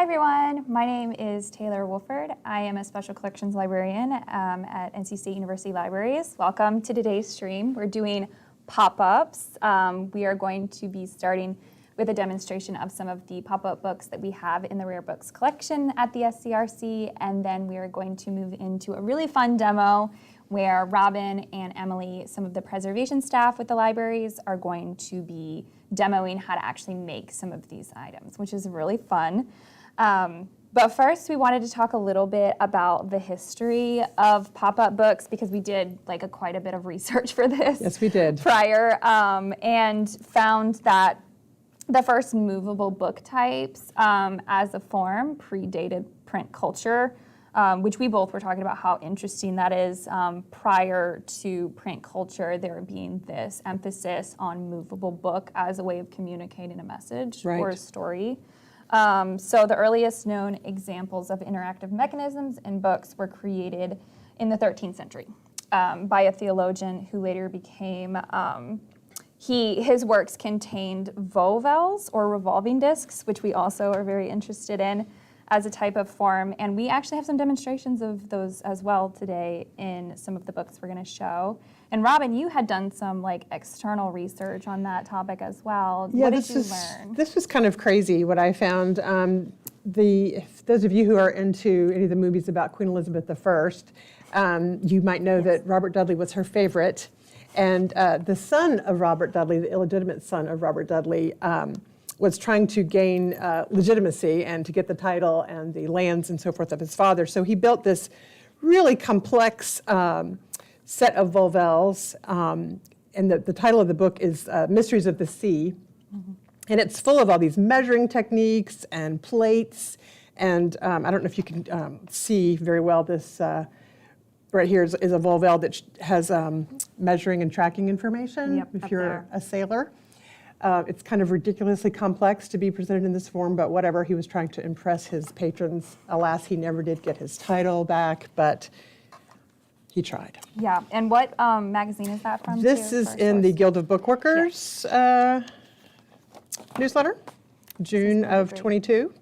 Hi everyone, my name is Taylor Wolford. I am a Special Collections Librarian at NC State University Libraries. Welcome to today's stream. We're doing pop-ups. We are going to be starting with a demonstration of some of the pop-up books that we have in the Rare Books collection at the SCRC, and then we are going to move into a really fun demo where Robin and Emily, some of the preservation staff with the libraries, are going to be demoing how to actually make some of these items, which is really fun. But first, we wanted to talk a little bit about the history of pop-up books because we did quite a bit of research for this. Yes, we did. Prior, and found that the first movable book types as a form predated print culture, which we both were talking about how interesting that is. Prior to print culture, there being this emphasis on movable book as a way of communicating a message or a story. So the earliest known examples of interactive mechanisms in books were created in the 13th century by a theologian who later became, his works contained volvels or revolving discs, which we also are very interested in as a type of form. And we actually have some demonstrations of those as well today in some of the books we're gonna show. And Robin, you had done some external research on that topic as well. Yeah, what did you learn? This was kind of crazy what I found. If those of you who are into any of the movies about Queen Elizabeth I, you might know that Robert Dudley was her favorite. And the son of Robert Dudley, the illegitimate son of Robert Dudley, was trying to gain legitimacy and to get the title and the lands and so forth of his father. So he built this really complex set of volvels, and the title of the book is Mysteries of the Sea. Mm-hmm. And it's full of all these measuring techniques and plates, and I don't know if you can see very well this, right here is a volvel that has measuring and tracking information if you're a sailor. It's kind of ridiculously complex to be presented in this form, but whatever, he was trying to impress his patrons. Alas, he never did get his title back, but he tried. Yeah, and what magazine is that from? This is in the Guild of Bookworkers newsletter, June of 22.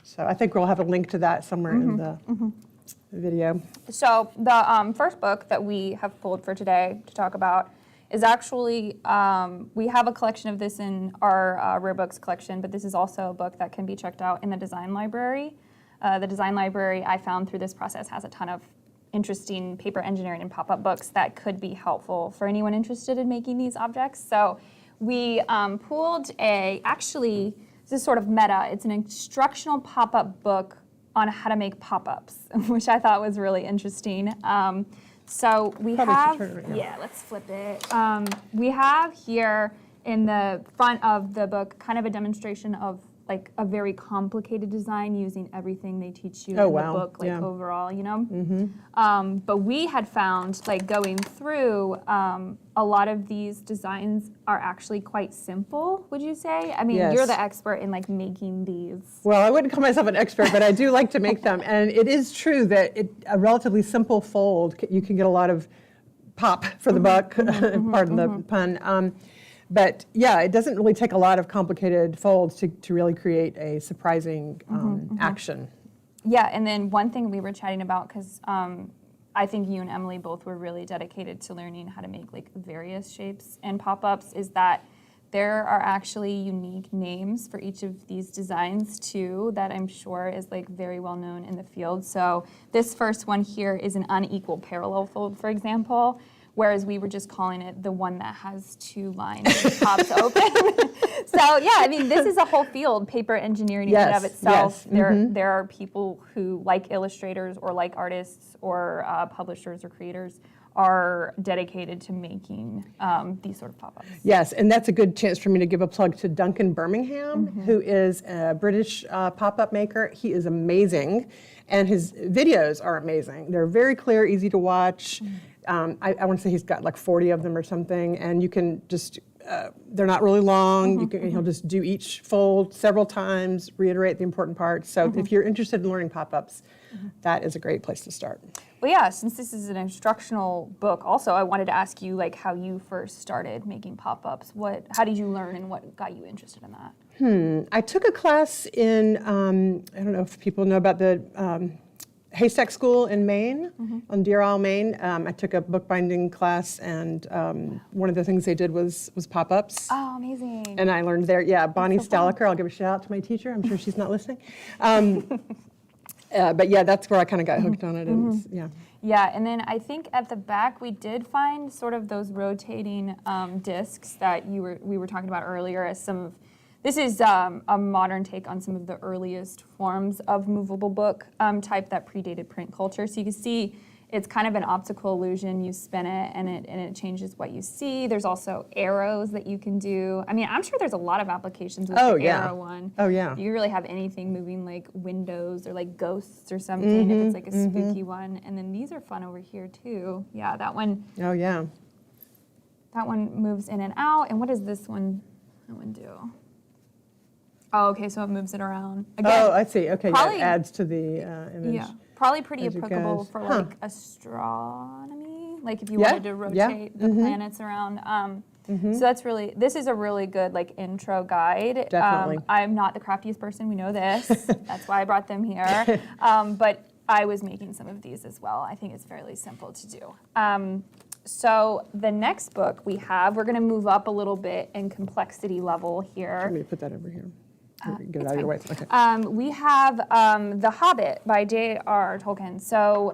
So I think we'll have a link to that somewhere in the video. So the first book that we have pulled for today to talk about is actually, we have a collection of this in our Rare Books collection, but this is also a book that can be checked out in the Design Library. The Design Library, I found through this process, has a ton of interesting paper engineering and pop-up books that could be helpful for anyone interested in making these objects. So we pulled actually, this is sort of meta, it's an instructional pop-up book on how to make pop-ups, which I thought was really interesting. So we have, let's flip it. We have here in the front of the book kind of a demonstration of a very complicated design using everything they teach you in the book, overall, you know? Mm-hmm. But we had found, going through, a lot of these designs are actually quite simple, would you say? I mean, you're the expert in making these. Well, I wouldn't call myself an expert, but I do like to make them. And it is true that a relatively simple fold, you can get a lot of pop for the buck, pardon the pun. But yeah, it doesn't really take a lot of complicated folds to really create a surprising action. Yeah, and then one thing we were chatting about, because I think you and Emily both were really dedicated to learning how to make various shapes and pop-ups, is that there are actually unique names for each of these designs too that I'm sure is very well known in the field. So this first one here is an unequal parallel fold, for example. Whereas we were just calling it the one that has two lines that pops open. So yeah, I mean, this is a whole field, paper engineering in and of itself. There are people who, like illustrators or like artists or publishers or creators, are dedicated to making these sort of pop-ups. Yes, and that's a good chance for me to give a plug to Duncan Birmingham, who is a British pop-up maker. He is amazing, and his videos are amazing. They're very clear, easy to watch. I want to say he's got 40 of them or something, and you can just, they're not really long. He'll just do each fold several times, reiterate the important parts. So if you're interested in learning pop-ups, that is a great place to start. Well, yeah, since this is an instructional book, also, I wanted to ask you, like, how you first started making pop-ups. How did you learn and what got you interested in that? I took a class in, I don't know if people know about the Haystack School in Maine, on Deer Isle, Maine. I took a bookbinding class, and one of the things they did was pop-ups. Oh, amazing. And I learned there, Bonnie Stalaker, I'll give a shout out to my teacher. I'm sure she's not listening. But yeah, that's where I kind of got hooked on it. And, Yeah, and then I think at the back we did find sort of those rotating discs that we were talking about earlier as some of. This is a modern take on some of the earliest forms of movable book type that predated print culture. So you can see it's kind of an optical illusion. You spin it and it changes what you see. There's also arrows that you can do. I mean, I'm sure there's a lot of applications with the arrow one. Oh, yeah. You really have anything moving like windows or like ghosts or something if it's like a spooky one. And then these are fun over here too. Yeah, that one. Oh, yeah. That one moves in and out. And what does that one do? Oh, okay, so it moves it around. Again, Oh, I see. Okay, probably- that adds to the image. yeah, probably pretty as it applicable goes. for Huh. like astronomy, like if you Yeah, wanted to yeah, rotate the planets around. So this is a really good like intro guide. Definitely. I'm not the craftiest person, we know this. That's why I brought them here. But I was making some of these as well. I think it's fairly simple to do. So the next book we're going to move up a little bit in complexity level here. Let me put that over here. Get it it's out of your way. fine. Okay. We have The Hobbit by J.R.R. Tolkien. So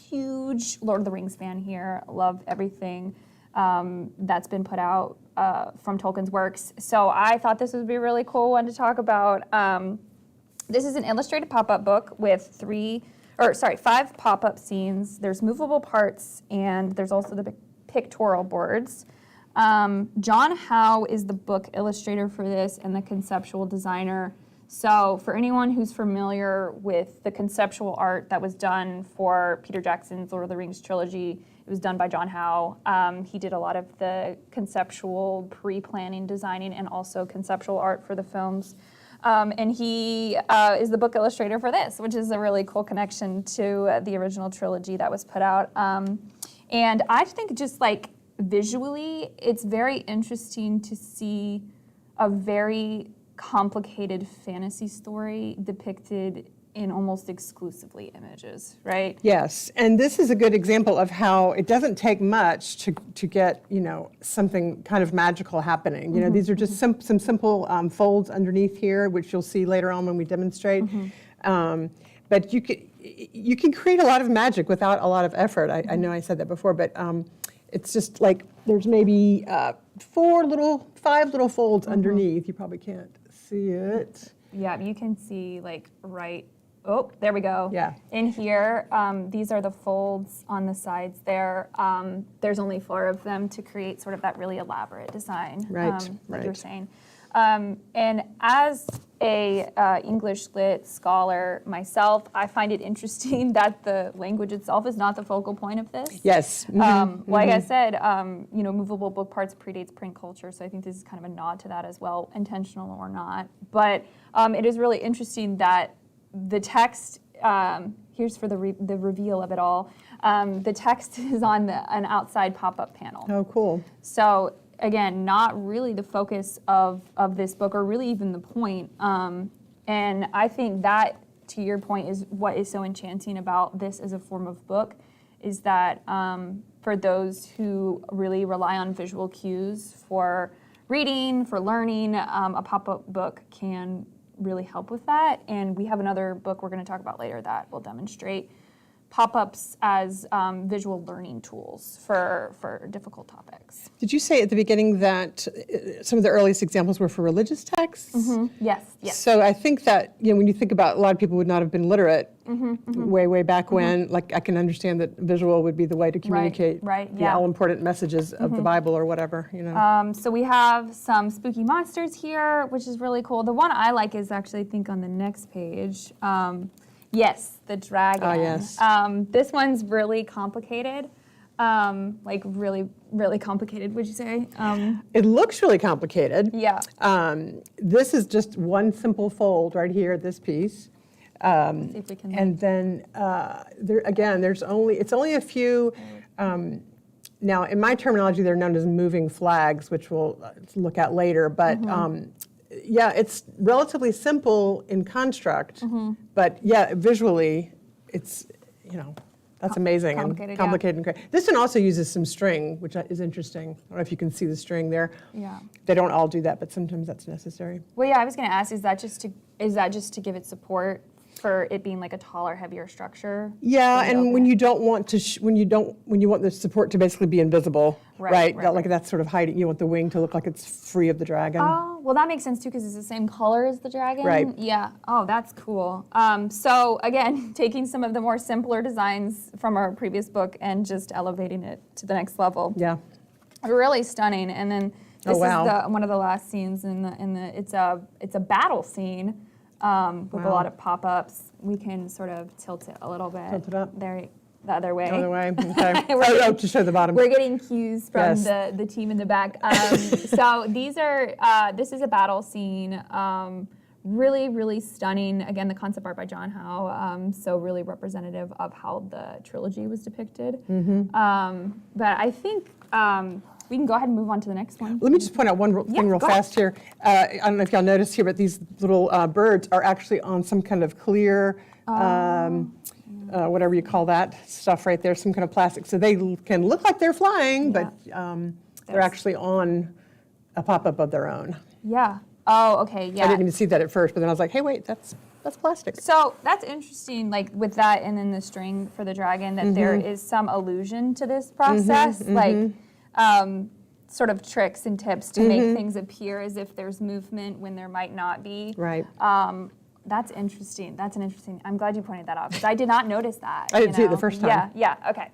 huge Lord of the Rings fan here. Love everything that's been put out from Tolkien's works. So I thought this would be a really cool one to talk about. This is an illustrated pop-up book with 5 pop-up scenes. There's movable parts, and there's also the pictorial boards. John Howe is the book illustrator for this and the conceptual designer. So for anyone who's familiar with the conceptual art that was done for Peter Jackson's Lord of the Rings trilogy, it was done by John Howe. He did a lot of the conceptual pre-planning, designing, and also conceptual art for the films. And he is the book illustrator for this, which is a really cool connection to the original trilogy that was put out. And I think just like visually, it's very interesting to see a very complicated fantasy story depicted in almost exclusively images, right? Yes, and this is a good example of how it doesn't take much to get, something kind of magical happening. These are just some simple folds underneath here, which you'll see later on when we demonstrate. But you can create a lot of magic without a lot of effort. I know I said that before, but it's just like there's maybe 5 little folds underneath. You probably can't see it. Yeah, you can see like oh, there we go. Yeah. In here, these are the folds on the sides there. There's only 4 of them to create sort of that really elaborate design, Right, like you're right. saying. And as a English lit scholar myself, I find it interesting that the language itself is not the focal point of this. Yes. Like I said, movable book parts predates print culture, so I think this is kind of a nod to that as well, intentional or not. But it is really interesting that the text, here's for the reveal of it all, the text is on an outside pop-up panel. Oh, cool. So again, not really the focus of this book, or really even the point. And I think that, to your point, is what is so enchanting about this as a form of book, is that for those who really rely on visual cues for reading, for learning, a pop-up book can really help with that. And we have another book we're going to talk about later that will demonstrate pop-ups as visual learning tools for difficult topics. Did you say at the beginning that some of the earliest examples were for religious texts? Yes. So I think that, when you think about, a lot of people would not have been literate way back when. Like, I can understand that visual would be the way to communicate right, the yeah. all-important messages of the Bible or whatever, So we have some spooky monsters here, which is really cool. The one I like is actually, I think, on the next page. Yes, the dragon. Ah, yes. This one's really complicated. Like really, really complicated, would you say? It looks really complicated. Yeah. This is just one simple fold right here, this piece. See if we can. And then it's only a few. Now, in my terminology, they're known as moving flags, which we'll look at later. But yeah, it's relatively simple in construct, but yeah, visually, it's that's amazing and complicated and great. This one also uses some string, which is interesting. I don't know if you can see the string there. Yeah. They don't all do that, but sometimes that's necessary. Well, yeah, I was going to ask, is that just to give it support for it being like a taller, heavier structure? Yeah, and when you don't want to, when you want the support to basically be invisible, right? Like that's sort of hiding. You want the wing to look like it's free of the dragon. Oh, well, that makes sense too because it's the same color as the dragon. Right. Yeah. Oh, that's cool. So again, taking some of the more simpler designs from our previous book and just elevating it to the next level. Yeah. Really stunning. And then this is one of the last scenes in the it's a battle scene. With a lot of pop-ups. We can sort of tilt it a little bit. Tilt it up. There, the other way. The other way, okay. To show the bottom. We're getting cues from the team in the back. So these are, this is a battle scene. Really, really stunning. Again, the concept art by John Howe. So really representative of how the trilogy was depicted. But I think we can go ahead and move on to the next one. Let me just point out one thing real fast here. I don't know if y'all noticed here, but these little birds are actually on some kind of clear, whatever you call that stuff right there, some kind of plastic. So they can look like they're flying, but they're actually on a pop-up of their own. Yeah. Oh, okay, yeah. I didn't even see that at first, but then I was like, hey, wait, that's plastic. So that's interesting, like with that and then the string for the dragon, that there is some allusion to this process, like sort of tricks and tips to make things appear as if there's movement when there might not be. Right. That's interesting. That's an interesting. I'm glad you pointed that out because I did not notice that. I didn't see it the first time. Yeah. Okay.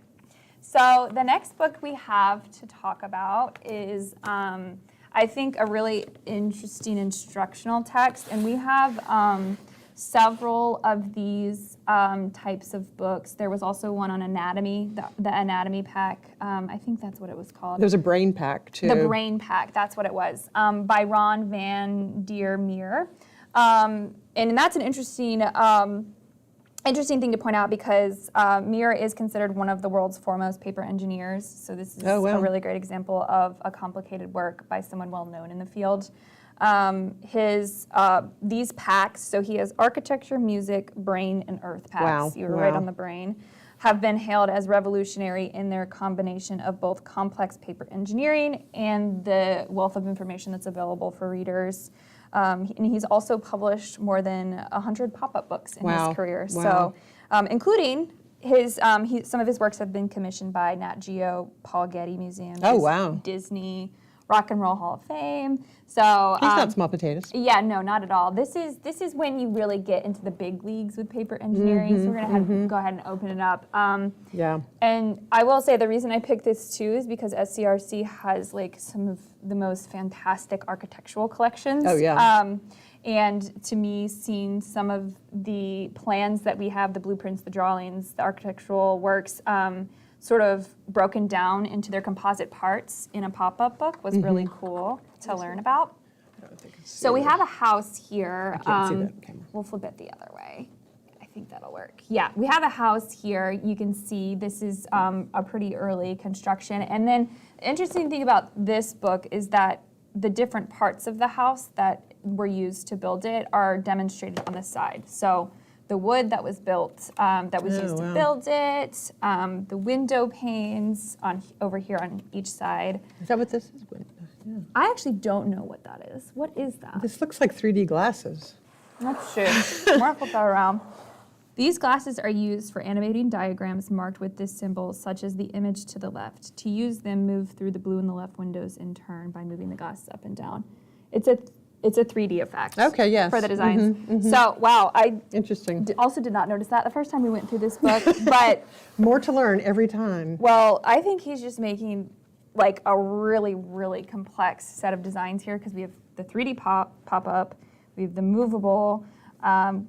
So the next book we have to talk about is, I think, a really interesting instructional text, and we have several of these types of books. There was also one on anatomy, the anatomy pack. I think that's what it was called. There's a brain pack, too. The brain pack, that's what it was, by Ron Van Der Meer. And that's an interesting thing to point out because Meer is considered one of the world's foremost paper engineers. So this is a really great example of a complicated work by someone well known in the field. These packs, so he has architecture, music, brain, and earth packs. Wow. You were right on the brain. Have been hailed as revolutionary in their combination of both complex paper engineering and the wealth of information that's available for readers. And he's also published more than 100 pop-up books in his career. Wow. So, including some of his works have been commissioned by Nat Geo, Paul Getty Museum, Disney, Rock and Roll Hall of Fame. So he's not small potatoes. Yeah, no, not at all. This is when you really get into the big leagues with paper engineering. So we're gonna go ahead and open it up. And I will say the reason I picked this too is because SCRC has like some of the most fantastic architectural collections. Oh yeah. And to me, seeing some of the plans that we have, the blueprints, the drawings, the architectural works, sort of broken down into their composite parts in a pop-up book was really cool to learn about. So we have a house here. I can't see that. Okay. We'll flip it the other way. I think that'll work. Yeah, we have a house here. You can see this is a pretty early construction. And then the interesting thing about this book is that the different parts of the house that were used to build it are demonstrated on the side. So the wood that was built, that was used to build it, the window panes over here on each side. Is that what this is? Yeah. I actually don't know what that is. What is that? This looks like 3D glasses. That's true. Mark will go around. These glasses are used for animating diagrams marked with this symbol, such as the image to the left. To use them, move through the blue in the left windows in turn by moving the glasses up and down. It's a 3D effect. Okay, yes. For the designs. So, wow, I Interesting. Also did not notice that the first time we went through this book, but more to learn every time. Well, I think he's just making like a really, really complex set of designs here because we have the 3D pop-up, we have the movable,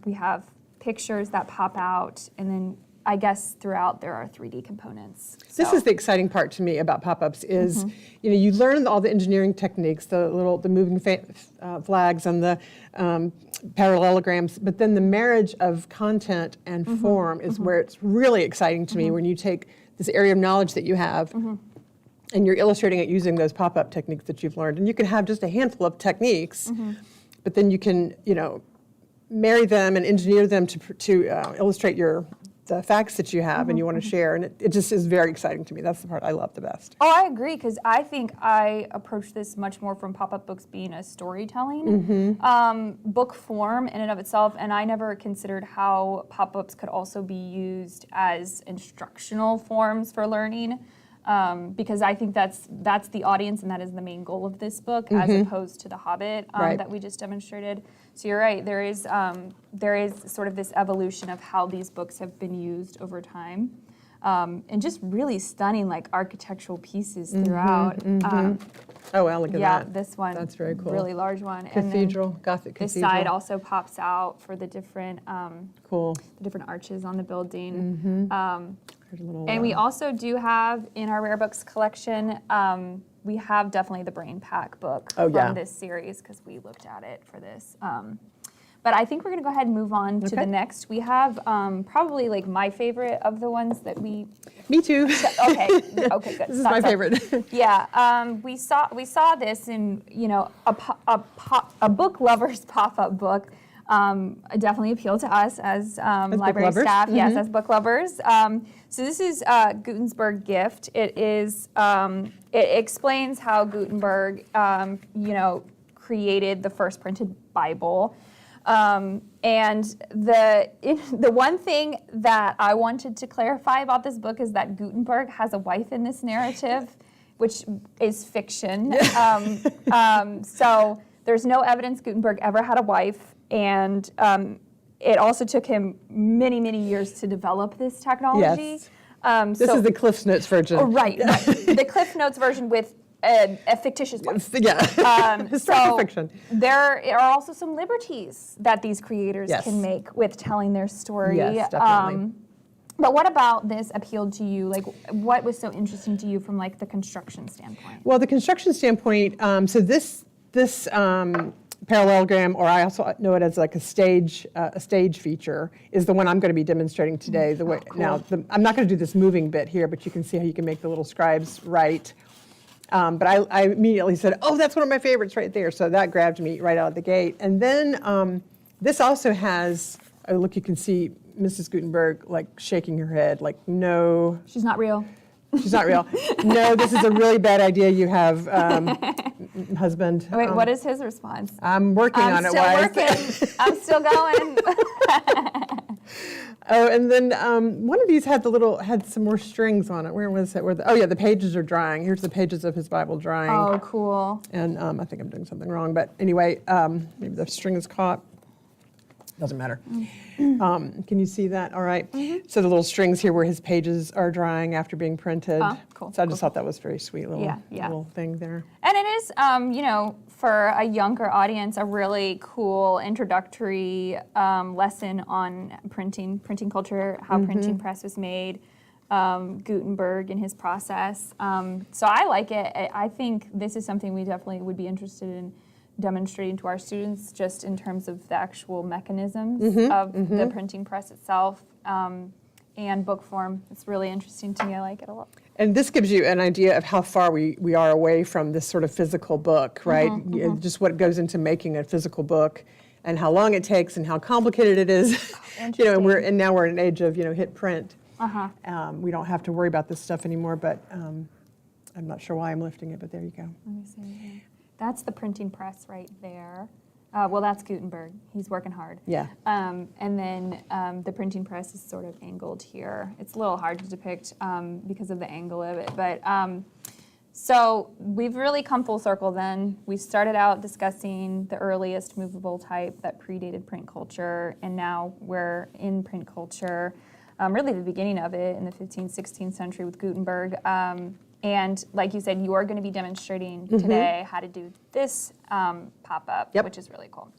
we have pictures that pop out, and then I guess throughout there are 3D components. This So- is the exciting part to me about pop-ups is, you learn all the engineering techniques, the moving flags and the parallelograms, but then the marriage of content and form is where it's really exciting to me when you take this area of knowledge that you have and you're illustrating it using those pop-up techniques that you've learned. And you can have just a handful of techniques, but then you can, marry them and engineer them to illustrate the facts that you have and you want to share. And it just is very exciting to me. That's the part I love the best. Oh, I agree, because I think I approach this much more from pop-up books being a storytelling book form in and of itself, and I never considered how pop-ups could also be used as instructional forms for learning, because I think that's the audience and that is the main goal of this book, as opposed to the Hobbit that we just demonstrated. So you're right, there is sort of this evolution of how these books have been used over time. And just really stunning, like, architectural pieces throughout. Oh, wow, look at that. Yeah, this one. That's very cool. Really large one. Cathedral, Gothic And then this cathedral. side also pops out for the different Cool. the different arches on the building. There's a little, And we also do have in our rare books collection, we have definitely the Brain Pack book Oh, yeah. from this series, because we looked at it for this. But I think we're going to go ahead and move on to the next. We have probably like my favorite of the ones that we. Me too. Okay, good. This is my favorite. Yeah, we saw this in a book lover's pop-up book. Definitely appealed to us as library lovers. staff. Yes, as book lovers. So this is Gutenberg Gift. It is. It explains how Gutenberg, created the first printed Bible. And the one thing that I wanted to clarify about this book is that Gutenberg has a wife in this narrative, which is fiction. So there's no evidence Gutenberg ever had a wife, and it also took him many, many years to develop this technology. Yes. This is the Cliff Notes version. Oh, right. The Cliff Notes version with a fictitious wife. Yeah. Historical fiction. There are also some liberties that these creators can make with telling their story. Yes, definitely. But what about this appealed to you? Like, what was so interesting to you from like the construction standpoint? Well, the construction standpoint, so this parallelogram, or I also know it as like a stage feature, is the one I'm going to be demonstrating today. The way now, I'm not going to do this moving bit here, but you can see how you can make the little scribes write. But I immediately said, oh, that's one of my favorites right there. So that grabbed me right out of the gate. And then this also has, oh, look, you can see Mrs. Gutenberg like shaking her head, like, no. She's not real. She's not real. No, this is a really bad idea you have, husband. Wait, what is his response? I'm working on it, wife. I'm still going. Oh, and then one of these had some more strings on it. Where was it? The pages are drying. Here's the pages of his Bible drying. Oh, cool. And I think I'm doing something wrong, but anyway, maybe the string is caught. Doesn't matter. Can you see that? All right. So the little strings here where his pages are drying after being printed. Cool. So I just thought that was very sweet little thing there. And it is, for a younger audience, a really cool introductory lesson on printing culture, how printing press was made, Gutenberg and his process. So I like it. I think this is something we definitely would be interested in demonstrating to our students, just in terms of the actual mechanisms of the printing press itself and book form. It's really interesting to me. I like it a lot. And this gives you an idea of how far we are away from this sort of physical book, right? Just what goes into making a physical book, and how long it takes, and how complicated it is. And now we're in an age of hit print. We don't have to worry about this stuff anymore. But I'm not sure why I'm lifting it, but there you go. Let me see here. That's the printing press right there. Well, that's Gutenberg. He's working hard. Yeah. And then the printing press is sort of angled here. It's a little hard to depict because of the angle of it. But so we've really come full circle then. We started out discussing the earliest movable type that predated print culture, and now we're in print culture, really the beginning of it in the 15th, 16th century with Gutenberg. And like you said, you are going to be demonstrating today how to do this pop-up, which is really cool.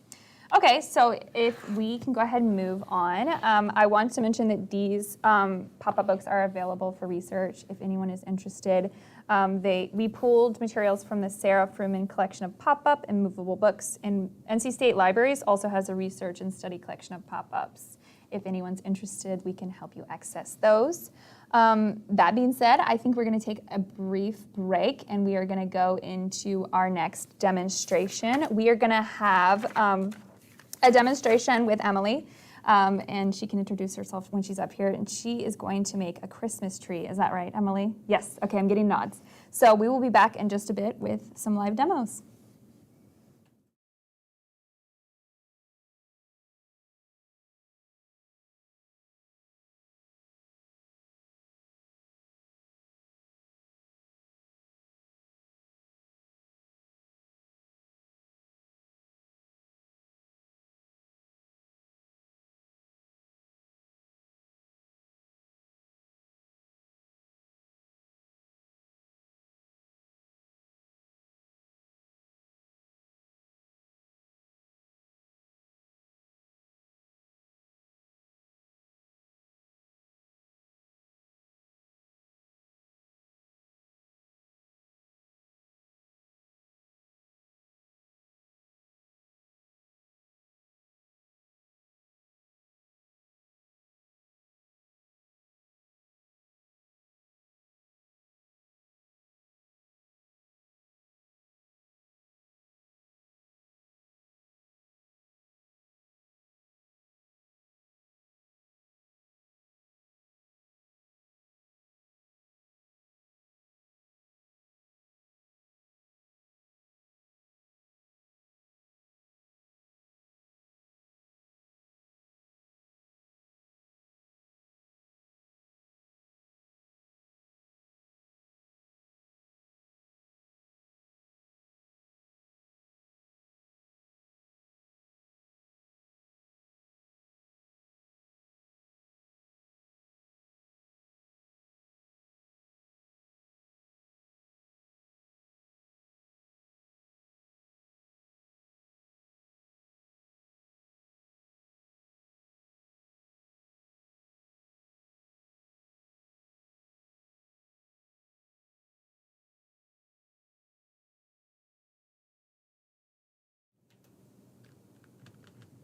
Okay, so if we can go ahead and move on, I want to mention that these pop-up books are available for research if anyone is interested. We pulled materials from the Sarah Fruman collection of pop-up and movable books, and NC State Libraries also has a research and study collection of pop-ups. If anyone's interested, we can help you access those. That being said, I think we're going to take a brief break and we are going to go into our next demonstration. We are going to have a demonstration with Emily, and she can introduce herself when she's up here, and she is going to make a Christmas tree. Is that right, Emily? Yes. Okay, I'm getting nods. So we will be back in just a bit with some live demos.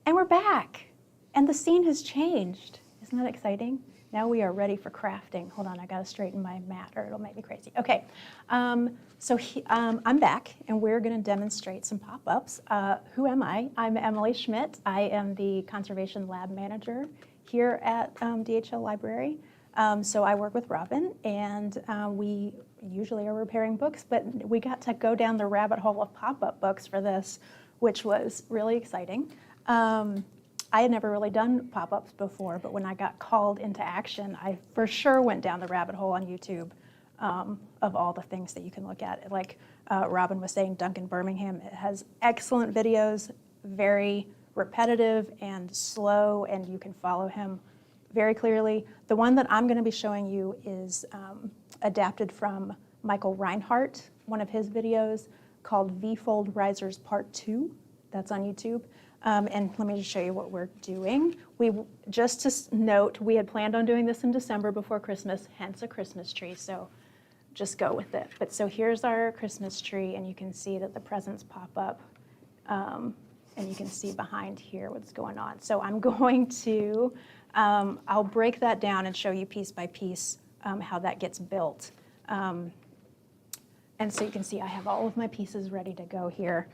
And we're back, and the scene has changed. Isn't that exciting? Now we are ready for crafting. Hold on, I gotta straighten my mat or it'll make me crazy. Okay, I'm back, and we're gonna demonstrate some pop-ups. Who am I? I'm Emily Schmidt. I am the Conservation Lab Manager here at DHL Library. So I work with Robin, and we usually are repairing books, but we got to go down the rabbit hole of pop-up books for this, which was really exciting. I had never really done pop-ups before, but when I got called into action, I for sure went down the rabbit hole on YouTube of all the things that you can look at. Like Robin was saying, Duncan Birmingham, it has excellent videos, very repetitive and slow, and you can follow him very clearly. The one that I'm going to be showing you is adapted from Michael Reinhardt, one of his videos called V-Fold Risers Part 2. That's on YouTube. And let me just show you what we're doing. Just to note, we had planned on doing this in December before Christmas, hence a Christmas tree, so just go with it. But so here's our Christmas tree, and you can see that the presents pop up, and you can see behind here what's going on. So I'm going to, I'll break that down and show you piece by piece how that gets built. And so you can see I have all of my pieces ready to go here.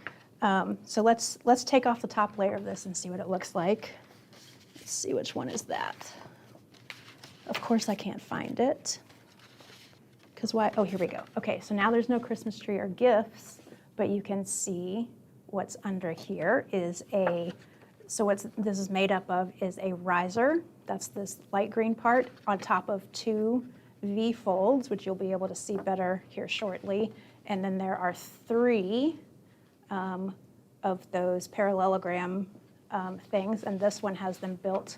So let's take off the top layer of this and see what it looks like. Let's see which one is that. Of course I can't find it. Because why? Oh, here we go. Okay, so now there's no Christmas tree or gifts, but you can see what's under here is this is made up of is a riser. That's this light green part on top of two V folds, which you'll be able to see better here shortly. And then there are three of those parallelogram things, and this one has them built,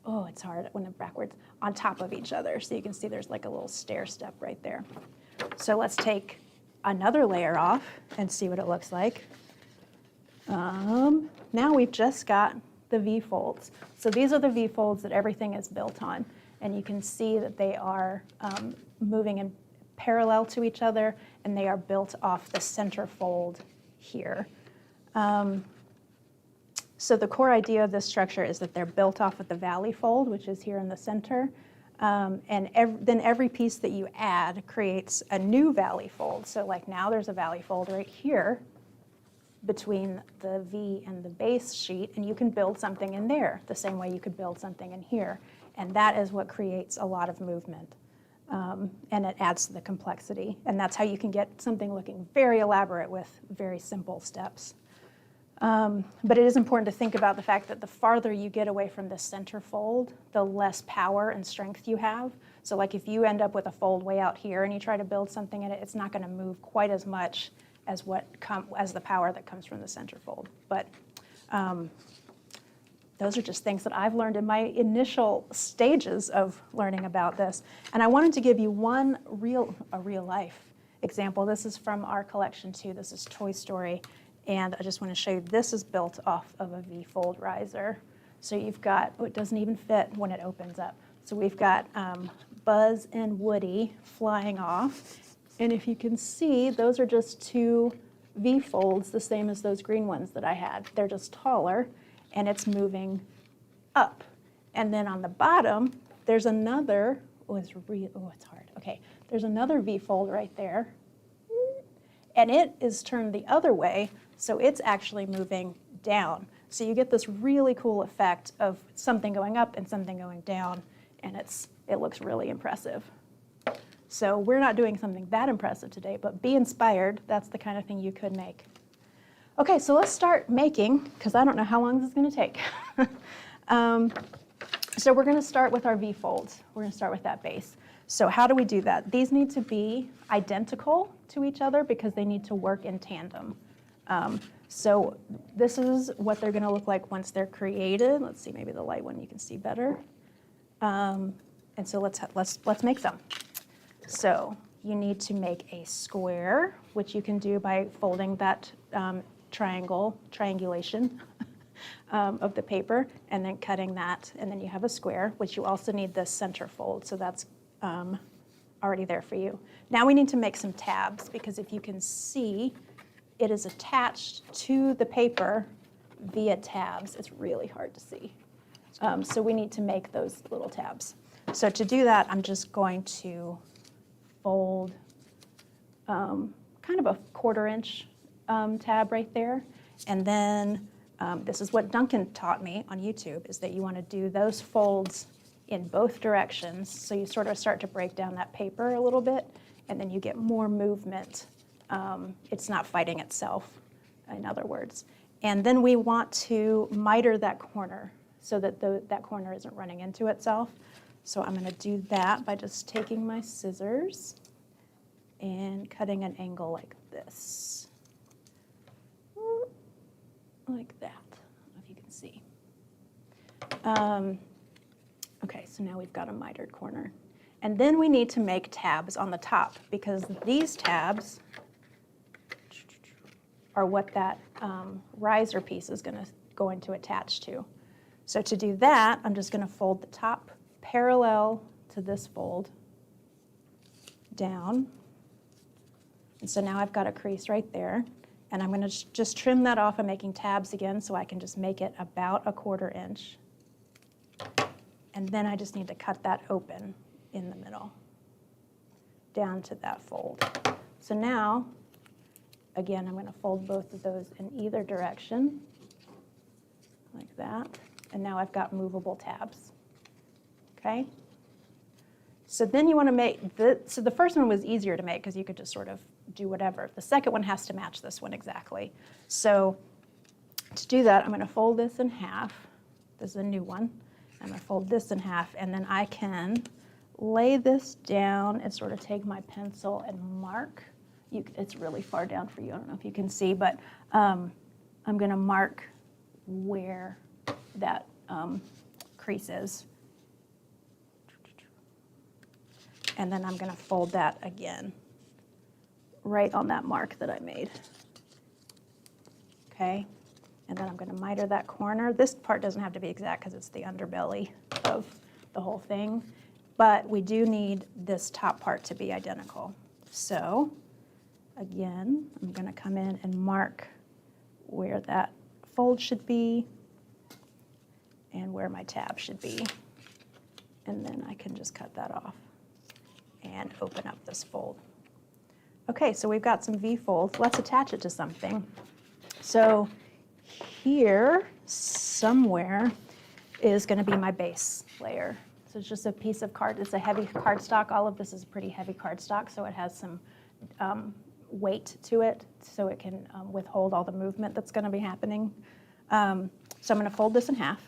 oh, it's hard when I'm backwards, on top of each other. So you can see there's like a little stair step right there. So let's take another layer off and see what it looks like. now we've just got the V-folds. So these are the V-folds that everything is built on. And you can see that they are moving in parallel to each other, and they are built off the center fold here. So the core idea of this structure is that they're built off of the valley fold, which is here in the center. And then every piece that you add creates a new valley fold. So like now there's a valley fold right here between the V and the base sheet, and you can build something in there the same way you could build something in here. And that is what creates a lot of movement. And it adds to the complexity. And that's how you can get something looking very elaborate with very simple steps. But it is important to think about the fact that the farther you get away from the center fold, the less power and strength you have. So like if you end up with a fold way out here and you try to build something in it, it's not going to move quite as much as as the power that comes from the center fold. But those are just things that I've learned in my initial stages of learning about this. And I wanted to give you one real life example. This is from our collection too. This is Toy Story. And I just want to show you, this is built off of a V-fold riser. So you've got, it doesn't even fit when it opens up. So we've got Buzz and Woody flying off. And if you can see, those are just two V-folds, the same as those green ones that I had. They're just taller, and it's moving up. And then on the bottom, there's another, it's hard. Okay, there's another V-fold right there. And it is turned the other way, so it's actually moving down. So you get this really cool effect of something going up and something going down, and it looks really impressive. So we're not doing something that impressive today, but be inspired. That's the kind of thing you could make. Okay, so let's start making, because I don't know how long this is going to take. So we're going to start with our V-folds. We're going to start with that base. So how do we do that? These need to be identical to each other because they need to work in tandem. So this is what they're going to look like once they're created. Let's see, maybe the light one you can see better. And so let's make them. So you need to make a square, which you can do by folding that triangulation of the paper, and then cutting that, and then you have a square, which you also need the center fold. So that's already there for you. Now we need to make some tabs, because if you can see, it is attached to the paper via tabs. It's really hard to see. So we need to make those little tabs. So to do that, I'm just going to fold kind of a 1/4 inch tab right there. And then this is what Duncan taught me on YouTube, is that you want to do those folds in both directions. So you sort of start to break down that paper a little bit, and then you get more movement. It's not fighting itself, in other words. And then we want to miter that corner so that that corner isn't running into itself. So I'm going to do that by just taking my scissors and cutting an angle like this. Like that, I don't know if you can see. Okay, so now we've got a mitered corner. And then we need to make tabs on the top, because these tabs are what that riser piece is going to attach to. So to do that, I'm just going to fold the top parallel to this fold down. And so now I've got a crease right there. And I'm going to just trim that off. I'm making tabs again, so I can just make it about a 1/4 inch. And then I just need to cut that open in the middle, down to that fold. So now, again, I'm going to fold both of those in either direction, like that. And now I've got movable tabs. Okay? So then you want to make, so the first one was easier to make because you could just sort of do whatever. The second one has to match this one exactly. So to do that, I'm going to fold this in half. This is a new one. I'm going to fold this in half, and then I can lay this down and sort of take my pencil and mark. It's really far down for you. I don't know if you can see, but I'm going to mark where that crease is. And then I'm going to fold that again, right on that mark that I made. Okay? And then I'm going to miter that corner. This part doesn't have to be exact because it's the underbelly of the whole thing. But we do need this top part to be identical. So again, I'm going to come in and mark where that fold should be and where my tab should be. And then I can just cut that off and open up this fold. Okay, so we've got some V-folds. Let's attach it to something. So here somewhere is going to be my base layer. So it's just a piece of card. It's a heavy cardstock. All of this is pretty heavy cardstock, so it has some weight to it, so it can withhold all the movement that's going to be happening. So I'm going to fold this in half,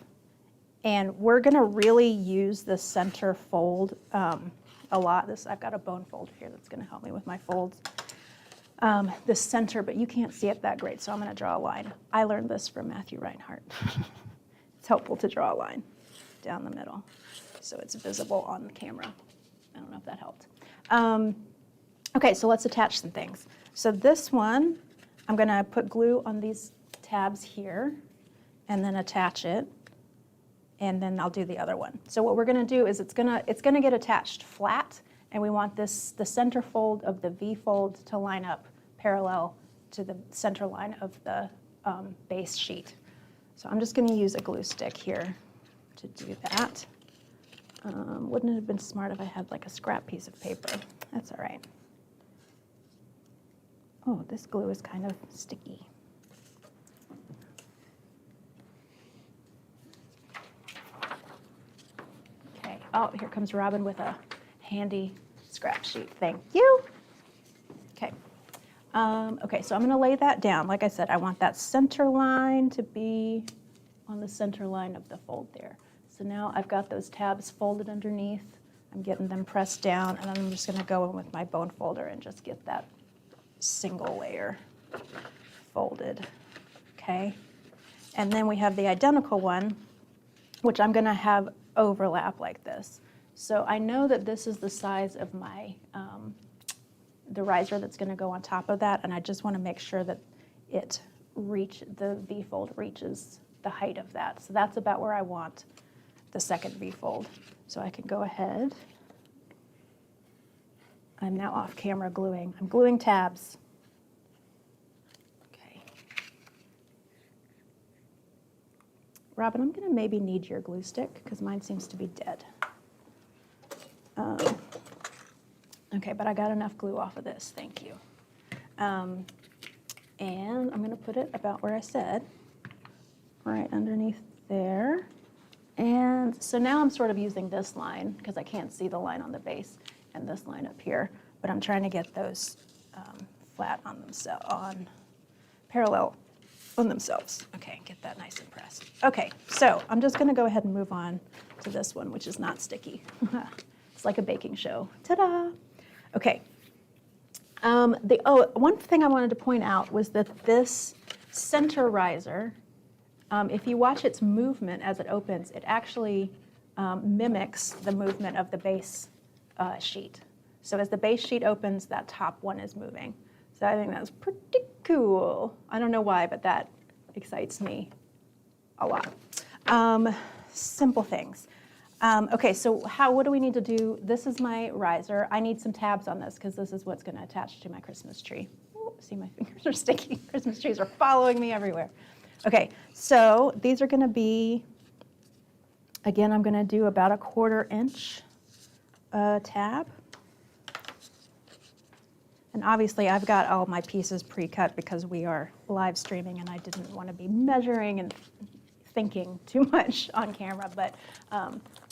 and we're going to really use the center fold a lot. I've got a bone folder here that's going to help me with my folds. The center, but you can't see it that great, so I'm going to draw a line. I learned this from Matthew Reinhardt. It's helpful to draw a line down the middle so it's visible on the camera. I don't know if that helped. Okay, so let's attach some things. So this one, I'm going to put glue on these tabs here and then attach it, and then I'll do the other one. So what we're going to do is it's going to get attached flat, and we want the center fold of the V fold to line up parallel to the center line of the base sheet. So I'm just going to use a glue stick here to do that. Wouldn't it have been smart if I had like a scrap piece of paper? That's all right. Oh, this glue is kind of sticky. Okay, oh, here comes Robin with a handy scrap sheet. Thank you. Okay. Okay, so I'm going to lay that down. Like I said, I want that center line to be on the center line of the fold there. So now I've got those tabs folded underneath. I'm getting them pressed down, and I'm just going to go in with my bone folder and just get that single layer folded. Okay. And then we have the identical one, which I'm going to have overlap like this. So I know that this is the size of my the riser that's going to go on top of that, and I just want to make sure that the V-fold reaches the height of that. So that's about where I want the second V-fold. So I can go ahead. I'm now off camera gluing. I'm gluing tabs. Okay. Robin, I'm going to maybe need your glue stick because mine seems to be dead. Okay, but I got enough glue off of this, thank you. And I'm going to put it about where I said, right underneath there. And so now I'm sort of using this line because I can't see the line on the base and this line up here, but I'm trying to get those flat on themselves, parallel on themselves. Okay, get that nice and pressed. Okay, so I'm just going to go ahead and move on to this one, which is not sticky. It's like a baking show. Ta-da! Okay. One thing I wanted to point out was that this center riser, if you watch its movement as it opens, it actually mimics the movement of the base sheet. So as the base sheet opens, that top one is moving. So I think that's pretty cool. I don't know why, but that excites me a lot. Simple things. Okay, so what do we need to do? This is my riser. I need some tabs on this because this is what's going to attach to my Christmas tree. Ooh, see, my fingers are sticky. Christmas trees are following me everywhere. Okay, so these are going to be, again, I'm going to do about a 1/4 inch tab. And obviously, I've got all my pieces pre-cut because we are live streaming and I didn't want to be measuring and thinking too much on camera, but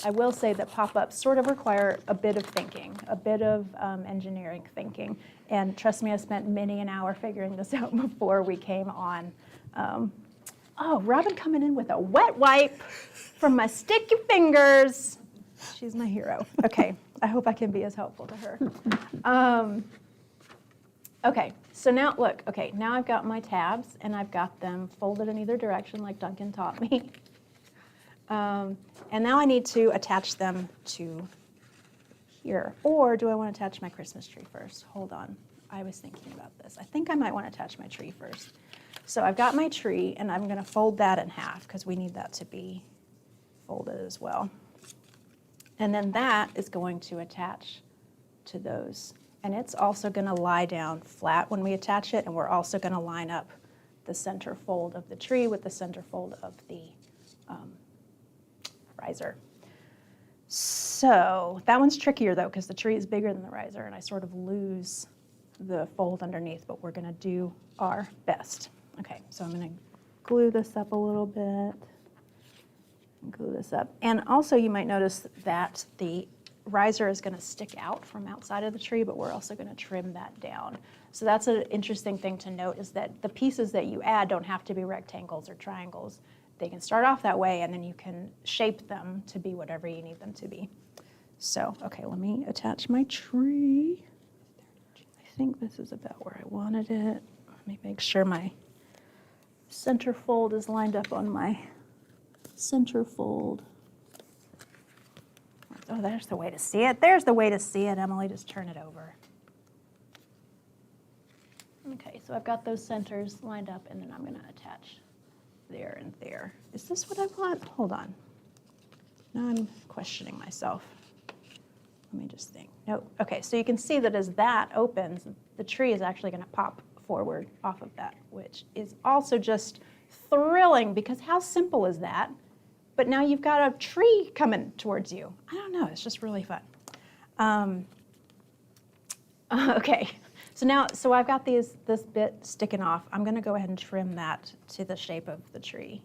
I will say that pop-ups sort of require a bit of thinking, a bit of engineering thinking. And trust me, I spent many an hour figuring this out before we came on. Oh, Robin coming in with a wet wipe from my sticky fingers. She's my hero. Okay, I hope I can be as helpful to her. Okay, so now look, okay, now I've got my tabs and I've got them folded in either direction like Duncan taught me. And now I need to attach them to here. Or do I want to attach my Christmas tree first? Hold on, I was thinking about this. I think I might want to attach my tree first. So I've got my tree, and I'm going to fold that in half because we need that to be folded as well. And then that is going to attach to those. And it's also going to lie down flat when we attach it, and we're also going to line up the center fold of the tree with the center fold of the riser. So that one's trickier though, because the tree is bigger than the riser, and I sort of lose the fold underneath, but we're going to do our best. Okay, so I'm going to glue this up a little bit. Glue this up. And also you might notice that the riser is going to stick out from outside of the tree, but we're also going to trim that down. So that's an interesting thing to note, is that the pieces that you add don't have to be rectangles or triangles. They can start off that way, and then you can shape them to be whatever you need them to be. So, okay, let me attach my tree. I think this is about where I wanted it. Let me make sure my center fold is lined up on my center fold. Oh, there's the way to see it. There's the way to see it, Emily. Just turn it over. Okay, so I've got those centers lined up, and then I'm going to attach there and there. Is this what I want? Hold on. Now I'm questioning myself. Let me just think. Nope. Okay, so you can see that as that opens, the tree is actually going to pop forward off of that, which is also just thrilling, because how simple is that? But now you've got a tree coming towards you. I don't know, it's just really fun. Okay, so I've got this bit sticking off. I'm gonna go ahead and trim that to the shape of the tree,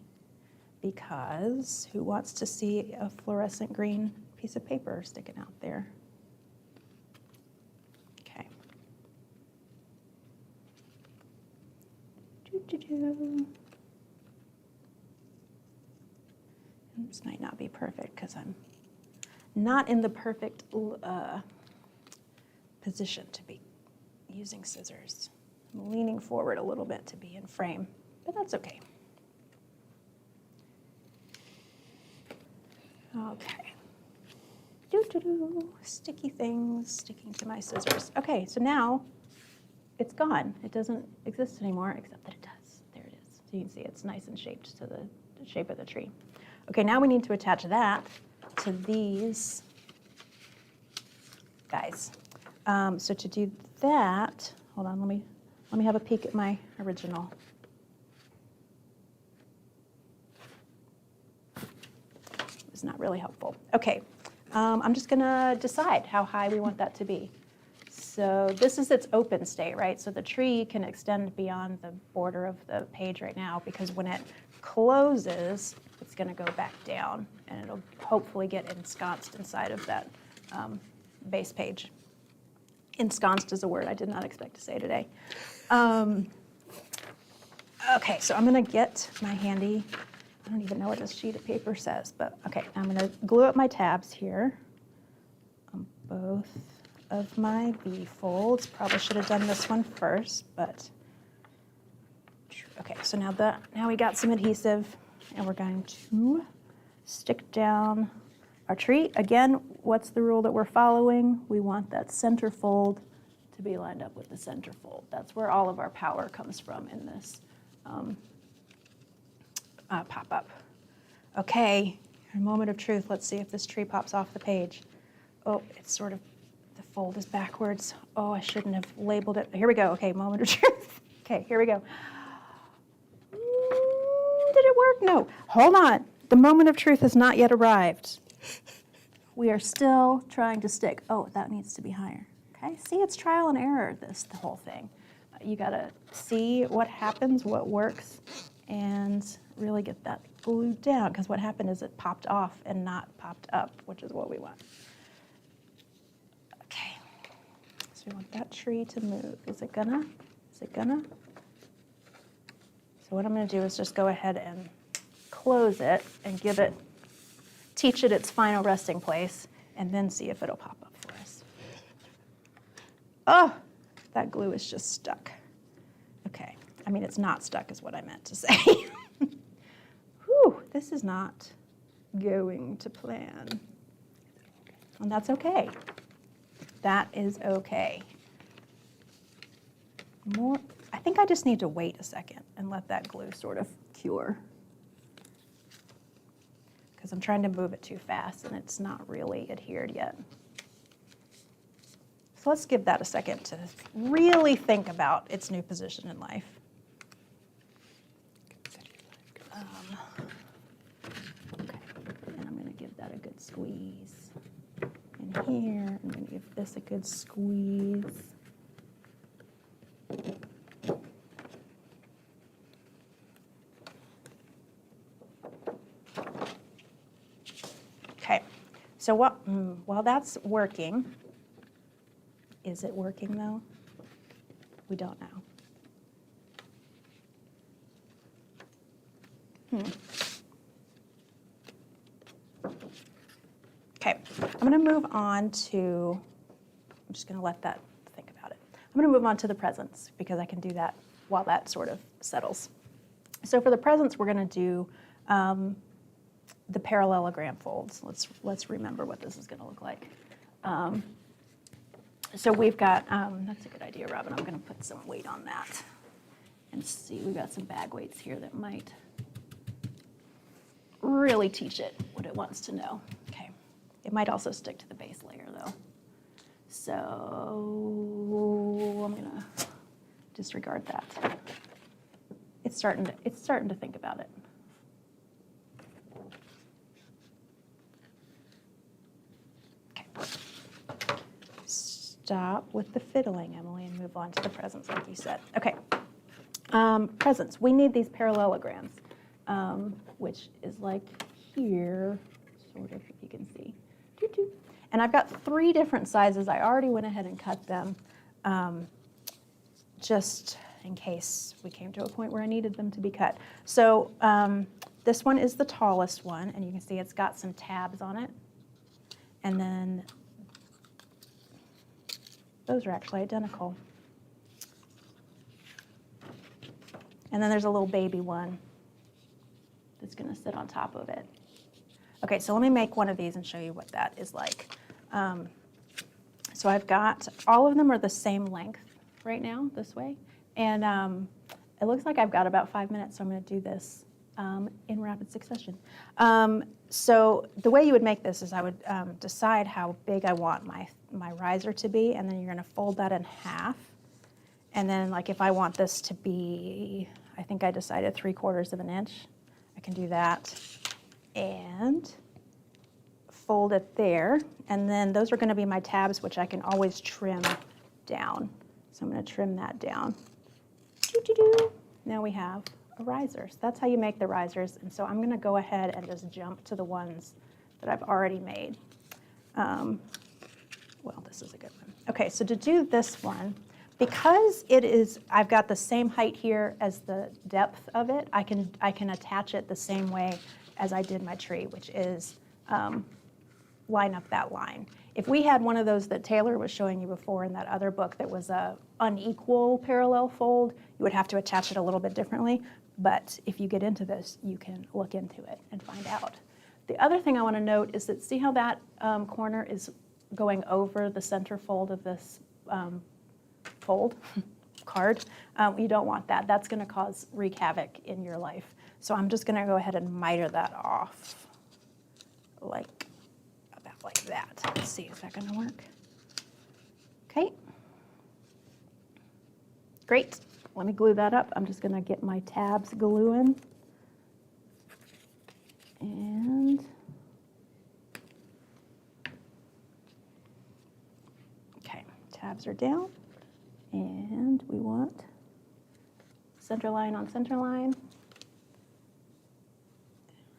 because who wants to see a fluorescent green piece of paper sticking out there? Okay. This might not be perfect because I'm not in the perfect position to be using scissors. I'm leaning forward a little bit to be in frame, but that's okay. Okay. Sticky things sticking to my scissors. Okay, so now it's gone. It doesn't exist anymore, except that it does. There it is. So you can see it's nice and shaped to the shape of the tree. Okay, now we need to attach that to these guys. So to do that, hold on, let me have a peek at my original. It's not really helpful. Okay, I'm just gonna decide how high we want that to be. So this is its open state, right? So the tree can extend beyond the border of the page right now, because when it closes, it's going to go back down, and it'll hopefully get ensconced inside of that base page. Ensconced is a word I did not expect to say today. Okay, so I'm going to get my handy, I don't even know what this sheet of paper says, but okay, I'm going to glue up my tabs here on both of my B folds. Probably should have done this one first, but okay, so now we got some adhesive, and we're going to stick down our tree. Again, what's the rule that we're following? We want that center fold to be lined up with the center fold. That's where all of our power comes from in this pop-up. Okay, a moment of truth. Let's see if this tree pops off the page. Oh, it's sort of, the fold is backwards. Oh, I shouldn't have labeled it. Here we go. Okay, moment of truth. Okay, here we go. Did it work? No. Hold on. The moment of truth has not yet arrived. We are still trying to stick. Oh, that needs to be higher. Okay, see, it's trial and error, the whole thing. You gotta see what happens, what works, and really get that glued down, because what happened is it popped off and not popped up, which is what we want. Okay, so we want that tree to move. Is it gonna? So what I'm going to do is just go ahead and close it and teach it its final resting place, and then see if it'll pop up for us. Oh, that glue is just stuck. Okay, I mean, it's not stuck is what I meant to say. Whew, this is not going to plan. And that's okay. That is okay. I think I just need to wait a second and let that glue sort of cure. Because I'm trying to move it too fast and it's not really adhered yet. So let's give that a second to really think about its new position in life. Okay, and I'm going to give that a good squeeze. And here, I'm going to give this a good squeeze. Okay, so while that's working, is it working though? We don't know. Okay, I'm going to move on to, I'm just going to let that think about it. I'm going to move on to the presents because I can do that while that sort of settles. So for the presents, we're going to do the parallelogram folds. Let's remember what this is going to look like. So we've got, that's a good idea, Robin. I'm going to put some weight on that and see. We've got some bag weights here that might really teach it what it wants to know. Okay. It might also stick to the base layer though. So I'm going to disregard that. It's starting to think about it. Okay. Stop with the fiddling, Emily, and move on to the presents like you said. Okay. Presents. We need these parallelograms, which is like here, sort of, if you can see. And I've got 3 different sizes. I already went ahead and cut them just in case we came to a point where I needed them to be cut. So this one is the tallest one, and you can see it's got some tabs on it. And then those are actually identical. And then there's a little baby one that's going to sit on top of it. Okay, so let me make one of these and show you what that is like. So I've got, all of them are the same length right now, this way. And it looks like I've got about 5 minutes, so I'm going to do this in rapid succession. So the way you would make this is I would decide how big I want my riser to be, and then you're going to fold that in half. And then, like, if I want this to be, I think I decided 3/4 of an inch, I can do that. And fold it there. And then those are going to be my tabs, which I can always trim down. So I'm going to trim that down. Now we have a riser. So that's how you make the risers. And so I'm going to go ahead and just jump to the ones that I've already made. Well, this is a good one. Okay, so to do this one, because it is, I've got the same height here as the depth of it, I can attach it the same way as I did my tree, which is line up that line. If we had one of those that Taylor was showing you before in that other book that was a unequal parallel fold, you would have to attach it a little bit differently. But if you get into this, you can look into it and find out. The other thing I want to note is that see how that corner is going over the center fold of this card? You don't want that. That's going to wreak havoc in your life. So I'm just going to go ahead and miter that off, about like that. Let's see, is that going to work? Okay. Great. Let me glue that up. I'm just going to get my tabs gluing. And okay, tabs are down. And we want center line on center line.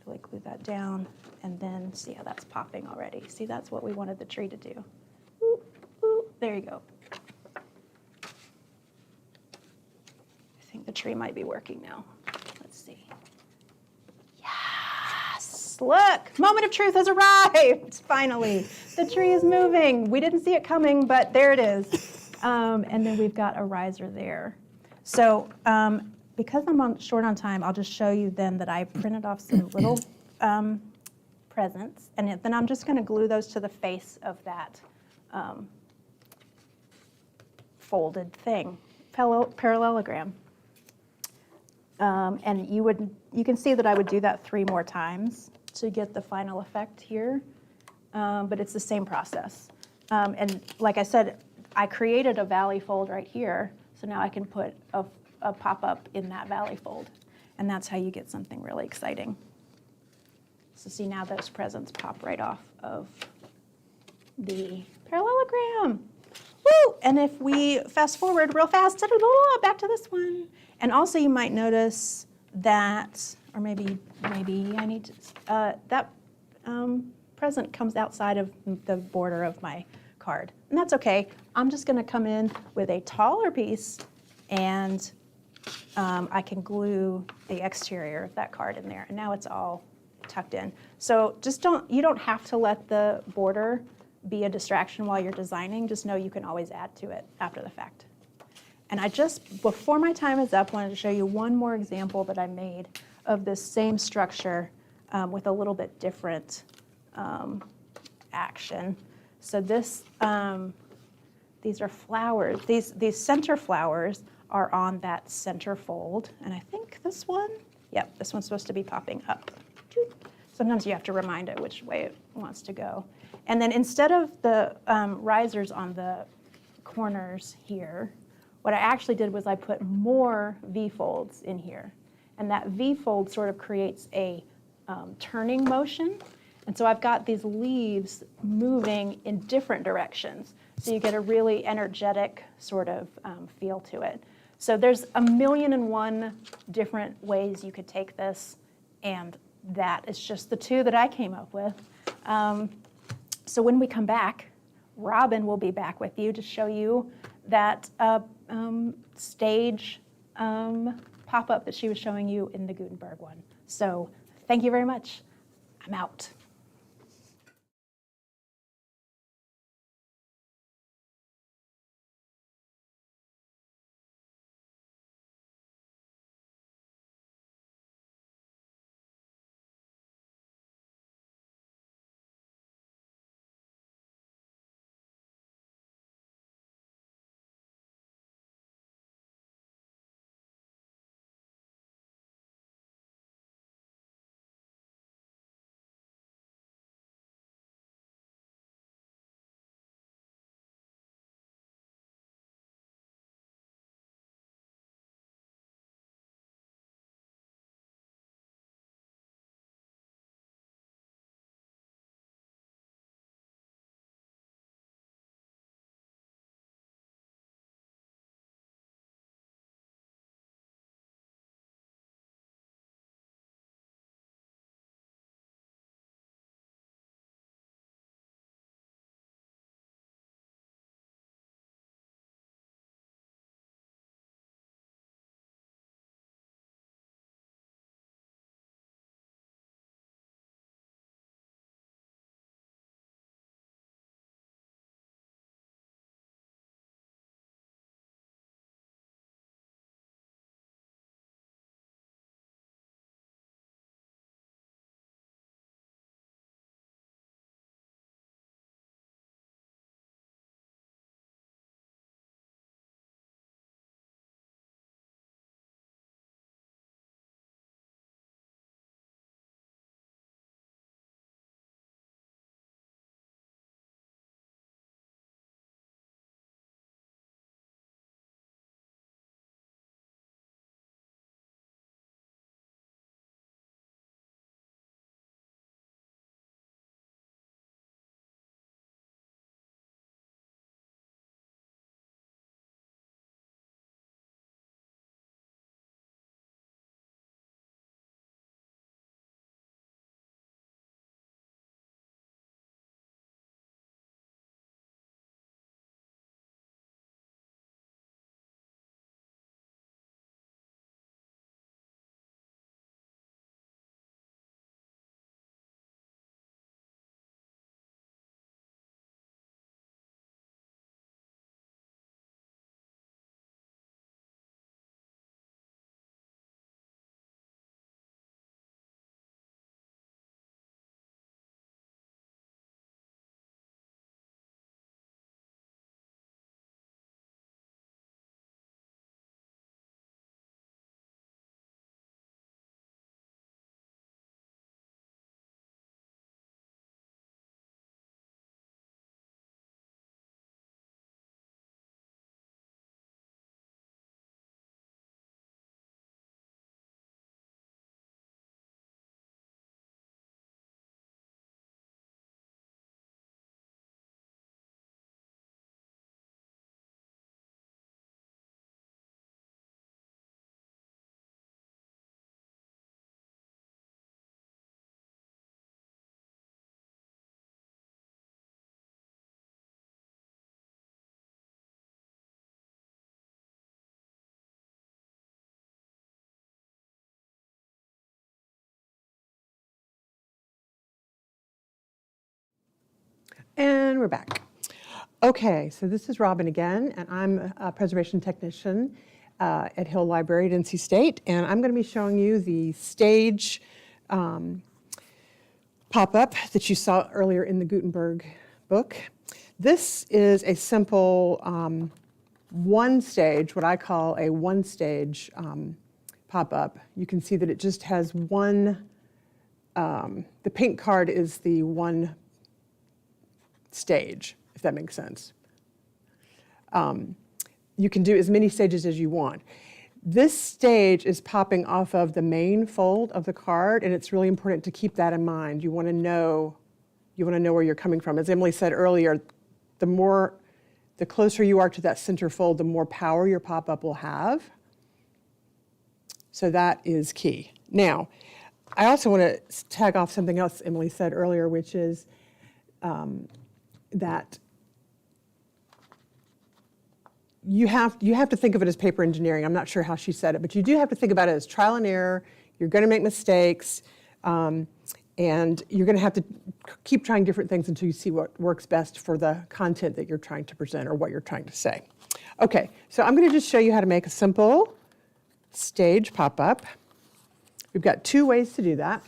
Really glue that down, and then see how that's popping already. See, that's what we wanted the tree to do. Ooh, ooh, there you go. I think the tree might be working now. Let's see. Yes! Look! Moment of truth has arrived! Finally. The tree is moving. We didn't see it coming, but there it is. And then we've got a riser there. So because I'm short on time, I'll just show you then that I printed off some little presents, and then I'm just going to glue those to the face of that folded thing. parallelogram. And you can see that I would do that 3 more times to get the final effect here, but it's the same process. And like I said, I created a valley fold right here, so now I can put a pop-up in that valley fold, and that's how you get something really exciting. So see, now those presents pop right off of the parallelogram. Woo! And if we fast forward real fast, back to this one. And also you might notice that, or maybe I need to, that present comes outside of the border of my card. And that's okay. I'm just gonna come in with a taller piece and I can glue the exterior of that card in there. And now it's all tucked in. So you don't have to let the border be a distraction while you're designing. Just know you can always add to it after the fact. And I just, before my time is up, wanted to show you one more example that I made of this same structure with a little bit different action. So this, these are flowers. These center flowers are on that center fold. And I think this one, yep, this one's supposed to be popping up. Sometimes you have to remind it which way it wants to go. And then instead of the risers on the corners here, what I actually did was I put more V-folds in here. And that V-fold sort of creates a turning motion. And so I've got these leaves moving in different directions. So you get a really energetic sort of feel to it. So there's 1,000,001 different ways you could take this, and that is just the 2 that I came up with. So when we come back, Robin will be back with you to show you that stage pop-up that she was showing you in the Gutenberg one. So thank you very much. I'm out. And we're back. Okay, so this is Robin again, and I'm a preservation technician at Hill Library at NC State, and I'm going to be showing you the stage pop-up that you saw earlier in the Gutenberg book. This is a simple one stage, what I call a one stage pop-up. You can see that it just has one, the pink card is the one stage, if that makes sense. You can do as many stages as you want. This stage is popping off of the main fold of the card, and it's really important to keep that in mind. You want to know where you're coming from. As Emily said earlier, the closer you are to that center fold, the more power your pop-up will have. So that is key. Now, I also want to tag off something else Emily said earlier, which is that you have to think of it as paper engineering. I'm not sure how she said it, but you do have to think about it as trial and error. You're going to make mistakes, and you're going to have to keep trying different things until you see what works best for the content that you're trying to present or what you're trying to say. Okay, so I'm going to just show you how to make a simple stage pop-up. We've got two ways to do that.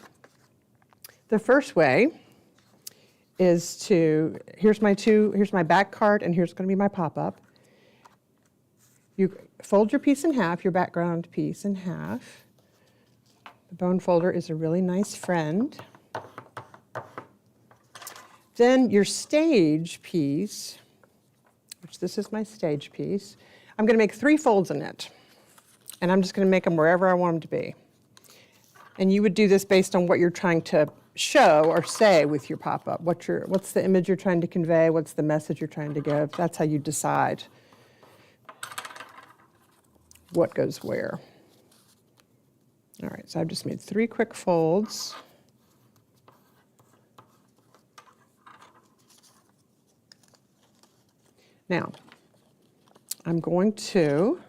The first way is here's my back card, and here's going to be my pop-up. You fold your piece in half, your background piece in half. The bone folder is a really nice friend. Then your stage piece, which this is my stage piece, I'm going to make 3 folds in it. And I'm just going to make them wherever I want them to be. And you would do this based on what you're trying to show or say with your pop-up. What's the image you're trying to convey? What's the message you're trying to give? That's how you decide what goes where. All right, so I've just made 3 quick folds. Now, I'm going to,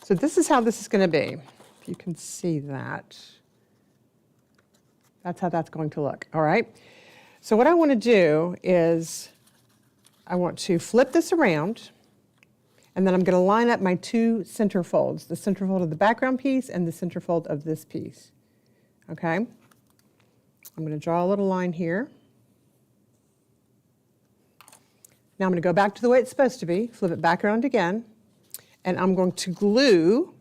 so this is how this is going to be. If you can see that. That's how that's going to look, all right? So what I want to do is I want to flip this around, and then I'm going to line up my 2 center folds, the center fold of the background piece and the center fold of this piece, okay? I'm going to draw a little line here. Now I'm going to go back to the way it's supposed to be, flip it back around again, and I'm going to glue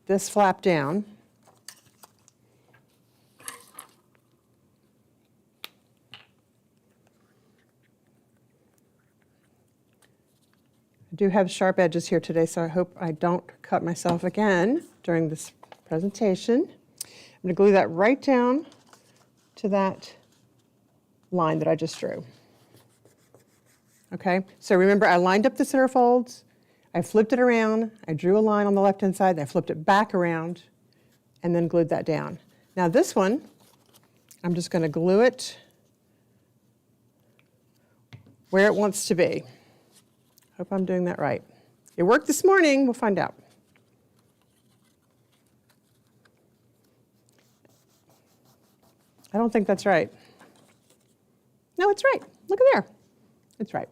this flap down. I do have sharp edges here today, so I hope I don't cut myself again during this presentation. I'm going to glue that right down to that line that I just drew. Okay, so remember I lined up the center folds, I flipped it around, I drew a line on the left-hand side, then I flipped it back around, and then glued that down. Now this one, I'm just going to glue it where it wants to be. Hope I'm doing that right. It worked this morning, we'll find out. I don't think that's right. No, it's right. Look at there. It's right.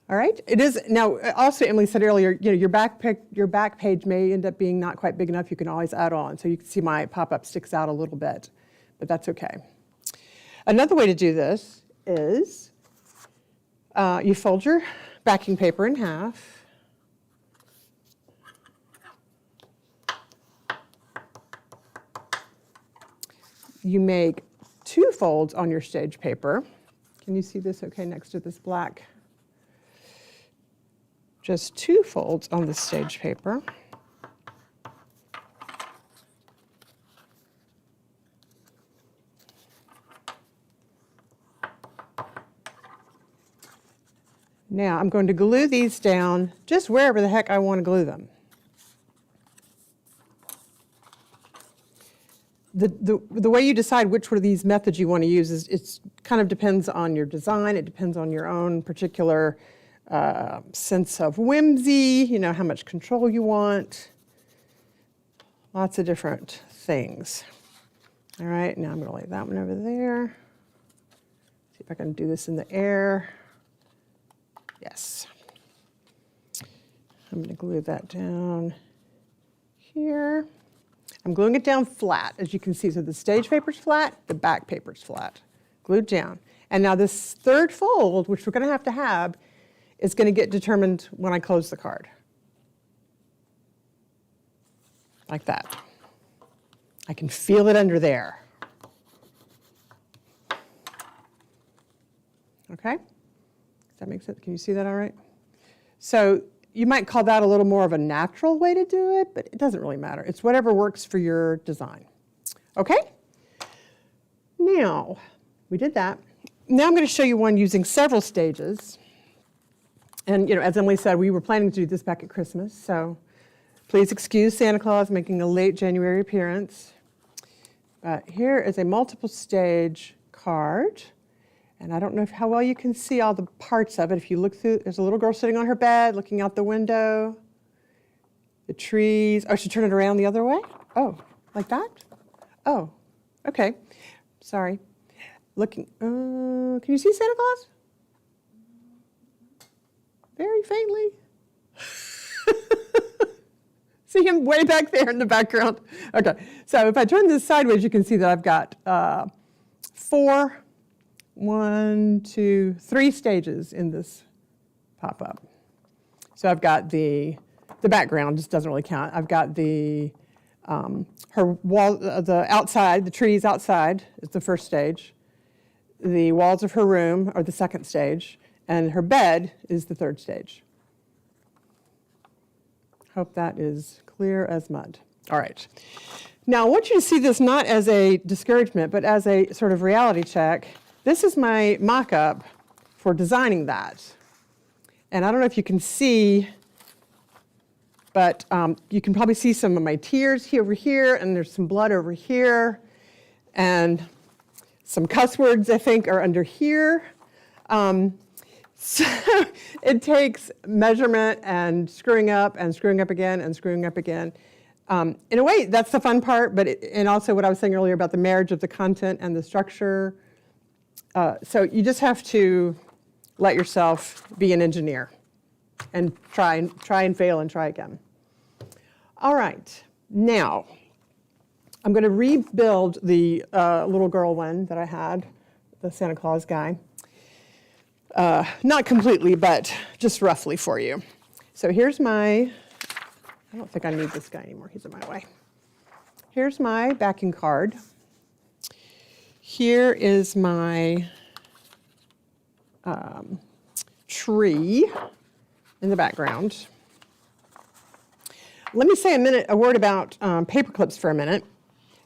All right. It is now. Also, Emily said earlier, your back page may end up being not quite big enough. You can always add on. So you can see my pop-up sticks out a little bit, but that's okay. Another way to do this is you fold your backing paper in half. You make 2 folds on your stage paper. Can you see this okay next to this black? Just 2 folds on the stage paper. Now I'm going to glue these down just wherever the heck I want to glue them. The way you decide which one of these methods you want to use is it kind of depends on your design. It depends on your own particular sense of whimsy, how much control you want. Lots of different things. All right, now I'm going to lay that one over there. if I can do this in the air. Yes. I'm going to glue that down here. I'm gluing it down flat, as you can see. So the stage paper's flat, the back paper's flat, glued down. And now this third fold, which we're going to have, is going to get determined when I close the card. Like that. I can feel it under there. Okay? Does that make sense? Can you see that all right? So you might call that a little more of a natural way to do it, but it doesn't really matter. It's whatever works for your design. Okay? Now, we did that. Now I'm going to show you one using several stages. And, you know, as Emily said, we were planning to do this back at Christmas, so please excuse Santa Claus making a late January appearance. Here is a multiple stage card. And I don't know how well you can see all the parts of it. If you look through, there's a little girl sitting on her bed, looking out the window. The trees. Oh, I should turn it around the other way? Oh, like that? Oh, okay. Sorry. Looking, can you see Santa Claus? Very faintly. See him way back there in the background? Okay, so if I turn this sideways, you can see that I've got 3 stages in this pop-up. So I've got the background, just doesn't really count. I've got the her wall, the outside, the trees outside is the first stage. The walls of her room are the second stage, and her bed is the third stage. Hope that is clear as mud. All right. Now I want you to see this not as a discouragement, but as a sort of reality check. This is my mock-up for designing that. And I don't know if you can see, but you can probably see some of my tears here over here, and there's some blood over here, and some cuss words, I think, are under here. So it takes measurement and screwing up again and screwing up again. In a way, that's the fun part, but and also what I was saying earlier about the marriage of the content and the structure. So you just have to let yourself be an engineer and try and fail and try again. All right, now I'm going to rebuild the little girl one that I had, the Santa Claus guy. Not completely, but just roughly for you. So here's I don't think I need this guy anymore, he's in my way. Here's my backing card. Here is my tree in the background. Let me say a word about paper clips for a minute.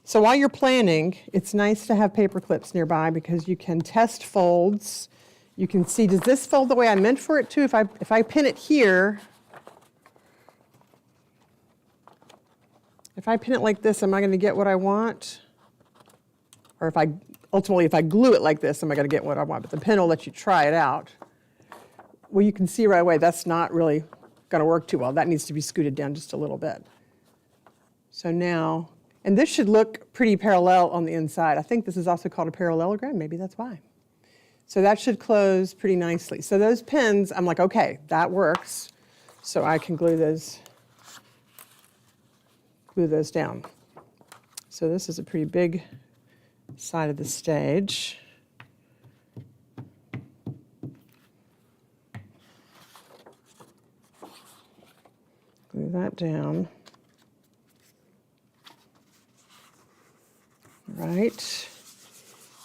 So while you're planning, it's nice to have paper clips nearby because you can test folds. You can see, does this fold the way I meant for it to? If I pin it here, if I pin it like this, am I going to get what I want? Or ultimately, if I glue it like this, am I going to get what I want? But the pin will let you try it out. Well, you can see right away that's not really going to work too well. That needs to be scooted down just a little bit. So now, and this should look pretty parallel on the inside. I think this is also called a parallelogram. Maybe that's why. So that should close pretty nicely. So those pins, I'm like, okay, that works. So I can glue those down. So this is a pretty big side of the stage. Glue that down. Right.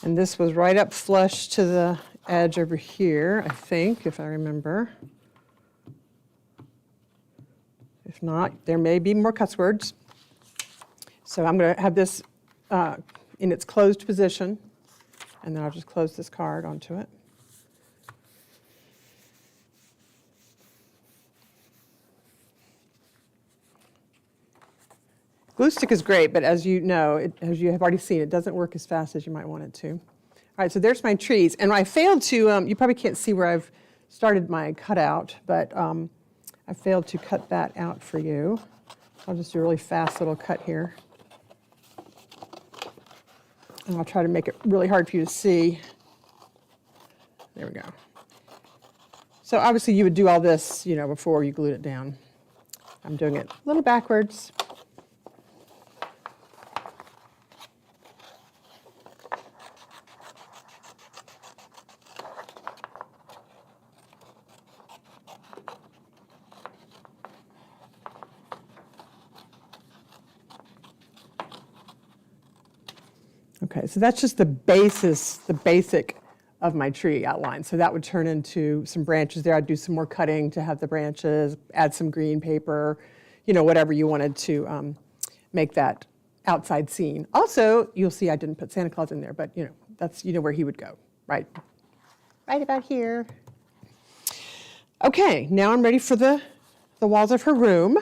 And this was right up flush to the edge over here, I think, if I remember. If not, there may be more cuss words. So I'm going to have this in its closed position, and then I'll just close this card onto it. Glue stick is great, but as you know, as you have already seen, it doesn't work as fast as you might want it to. All right, so there's my trees. And I failed to, you probably can't see where I've started my cutout, but I failed to cut that out for you. I'll just do a really fast little cut here. And I'll try to make it really hard for you to see. So obviously you would do all this, you know, before you glued it down. I'm doing it a little backwards. Okay, so that's just the basic of my tree outline. So that would turn into some branches there. I'd do some more cutting to have the branches, add some green paper, you know, whatever you wanted to make that outside scene. Also, you'll see I didn't put Santa Claus in there, but you know, that's, you know, where he would go, right? Right about here. Okay, now I'm ready for the walls of her room.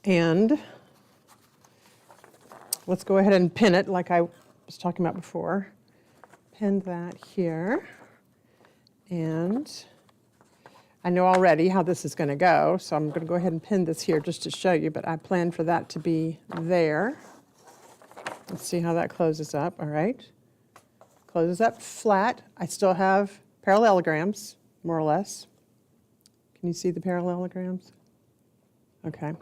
And let's go ahead and pin it like I was talking about before. Pin that here. And I know already how this is going to go, so I'm going to go ahead and pin this here just to show you, but I plan for that to be there. Let's see how that closes up. All right. Closes up flat. I still have parallelograms, more or less. Can you see the parallelograms? Okay.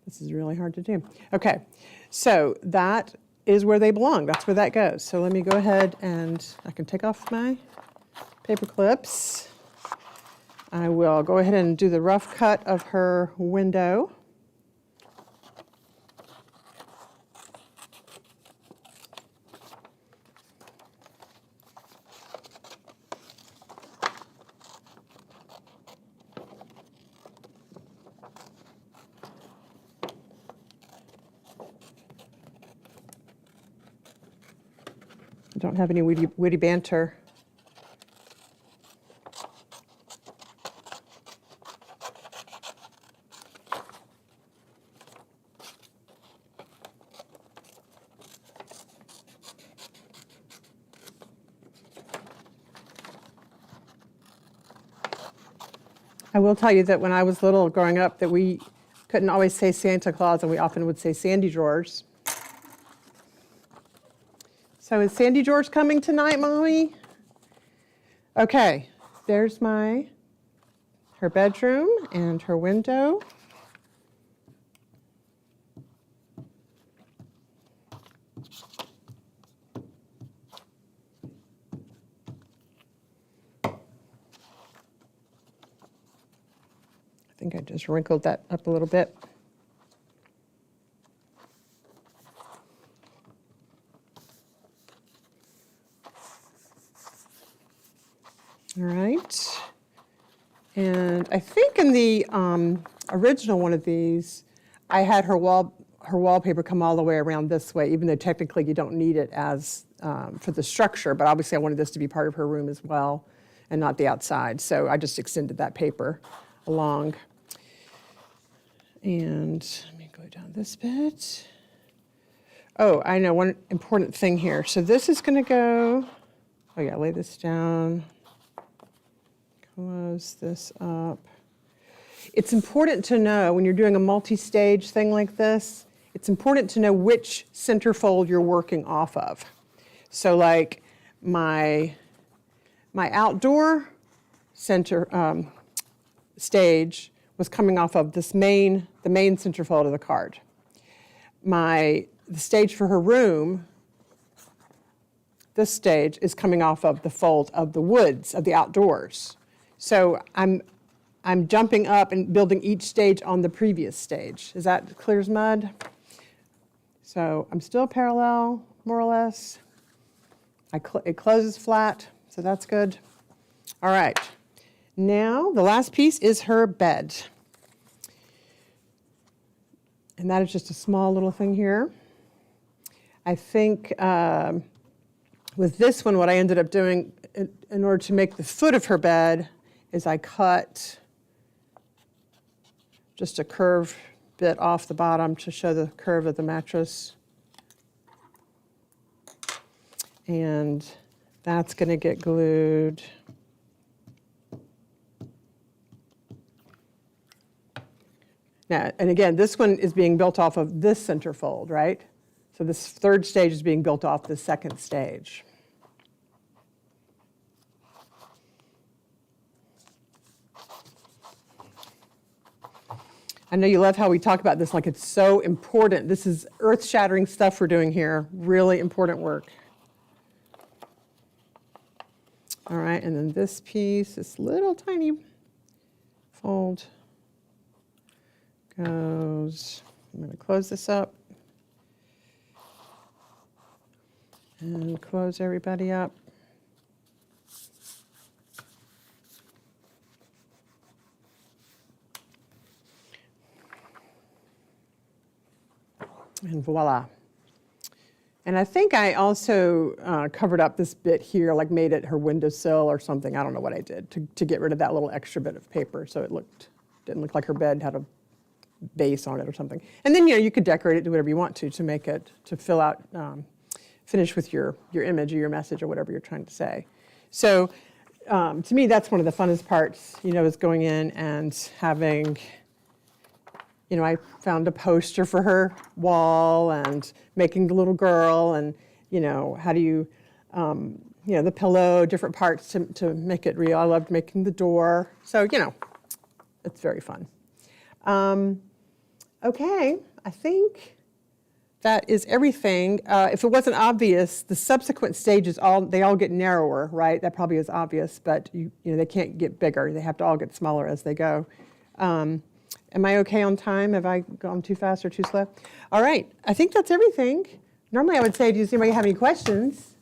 This is really hard to do. Okay, so that is where they belong. That's where that goes. So let me go ahead and I can take off my paper clips. I will go ahead and do the rough cut of her window. I don't have any witty banter. I will tell you that when I was little growing up that we couldn't always say Santa Claus and we often would say Sandy Drawers. So is Sandy Drawers coming tonight, Mommy? Okay, there's her bedroom and her window. I think I just wrinkled that up a little bit. All right. And I think in the original one of these, I had her wallpaper come all the way around this way, even though technically you don't need it as for the structure, but obviously I wanted this to be part of her room as well and not the outside. So I just extended that paper along. And let me go down this bit. Oh, I know one important thing here. So this is going to go, oh yeah, lay this down. Close this up. It's important to know when you're doing a multi-stage thing like this, it's important to know which centerfold you're working off of. So like my outdoor center stage was coming off of the main centerfold of the card. The stage for her room, this stage is coming off of the fold of the woods, of the outdoors. So I'm jumping up and building each stage on the previous stage. Is that clear as mud? So I'm still parallel, more or less. It closes flat, so that's good. All right. Now, the last piece is her bed. And that is just a small little thing here. I think with this one, what I ended up doing in order to make the foot of her bed is I cut just a curved bit off the bottom to show the curve of the mattress. And that's going to get glued. Now, and again, this one is being built off of this centerfold, right? So this third stage is being built off the second stage. I know you love how we talk about this like it's so important. This is earth-shattering stuff we're doing here. Really important work. All right, and then this piece, this little tiny fold goes. I'm going to close this up and close everybody up. And voila. And I think I also covered up this bit here, like made it her windowsill or something. I don't know what I did to get rid of that little extra bit of paper, so it didn't look like her bed had a base on it or something. And then you could decorate it, do whatever you want to make it, to fill out, finish with your image or your message or whatever you're trying to say. So to me, that's one of the funnest parts, is going in and having. I found a poster for her wall and making the little girl and, how do you, the pillow, different parts to make it real. I loved making the door. So, it's very fun. Okay, I think that is everything. If it wasn't obvious, the subsequent stages, they all get narrower, right? That probably is obvious, but they can't get bigger. They have to all get smaller as they go. Am I okay on time? Have I gone too fast or too slow? All right, I think that's everything. Normally I would say, does anybody have any questions?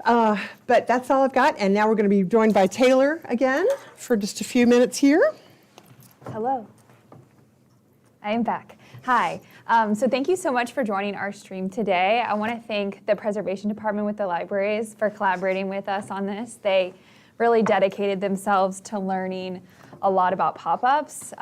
But that's all I've got, and now we're going to be joined by Taylor again for just a few minutes here. Hello. I am back. Hi. So thank you so much for joining our stream today. I want to thank the Preservation Department with the libraries for collaborating with us on this. They really dedicated themselves to learning a lot about pop-ups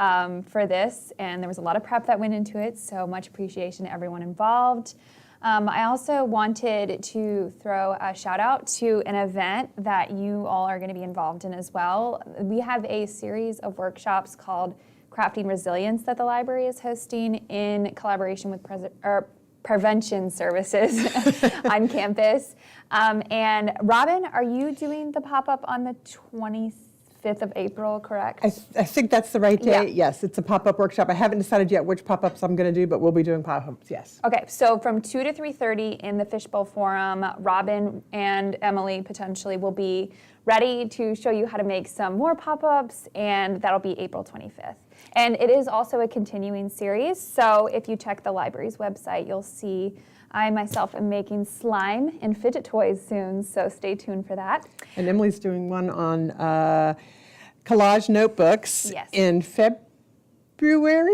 for this, and there was a lot of prep that went into it, so much appreciation to everyone involved. I also wanted to throw a shout out to an event that you all are going to be involved in as well. We have a series of workshops called Crafting Resilience that the library is hosting in collaboration with Prevention Services on campus. And Robin, are you doing the pop-up on the 25th of April, correct? I think that's the right date. Yeah. Yes, it's a pop-up workshop. I haven't decided yet which pop-ups I'm going to do, but we'll be doing pop-ups, yes. Okay, so from 2 to 3:30 in the Fishbowl Forum, Robin and Emily potentially will be ready to show you how to make some more pop-ups, and that'll be April 25th. And it is also a continuing series, so if you check the library's website, you'll see I myself am making slime and fidget toys soon, so stay tuned for that. And Emily's doing one on collage notebooks in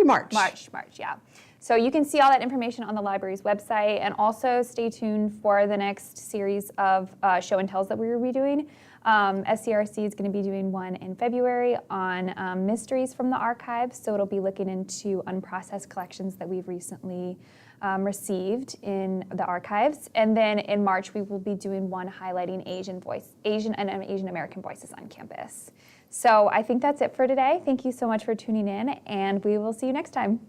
March. March, yeah. So you can see all that information on the library's website, and also stay tuned for the next series of show and tells that we will be doing. SCRC is going to be doing one in February on mysteries from the archives, so it'll be looking into unprocessed collections that we've recently received in the archives. And then in March, we will be doing one highlighting Asian and Asian American voices on campus. So I think that's it for today. Thank you so much for tuning in, and we will see you next time.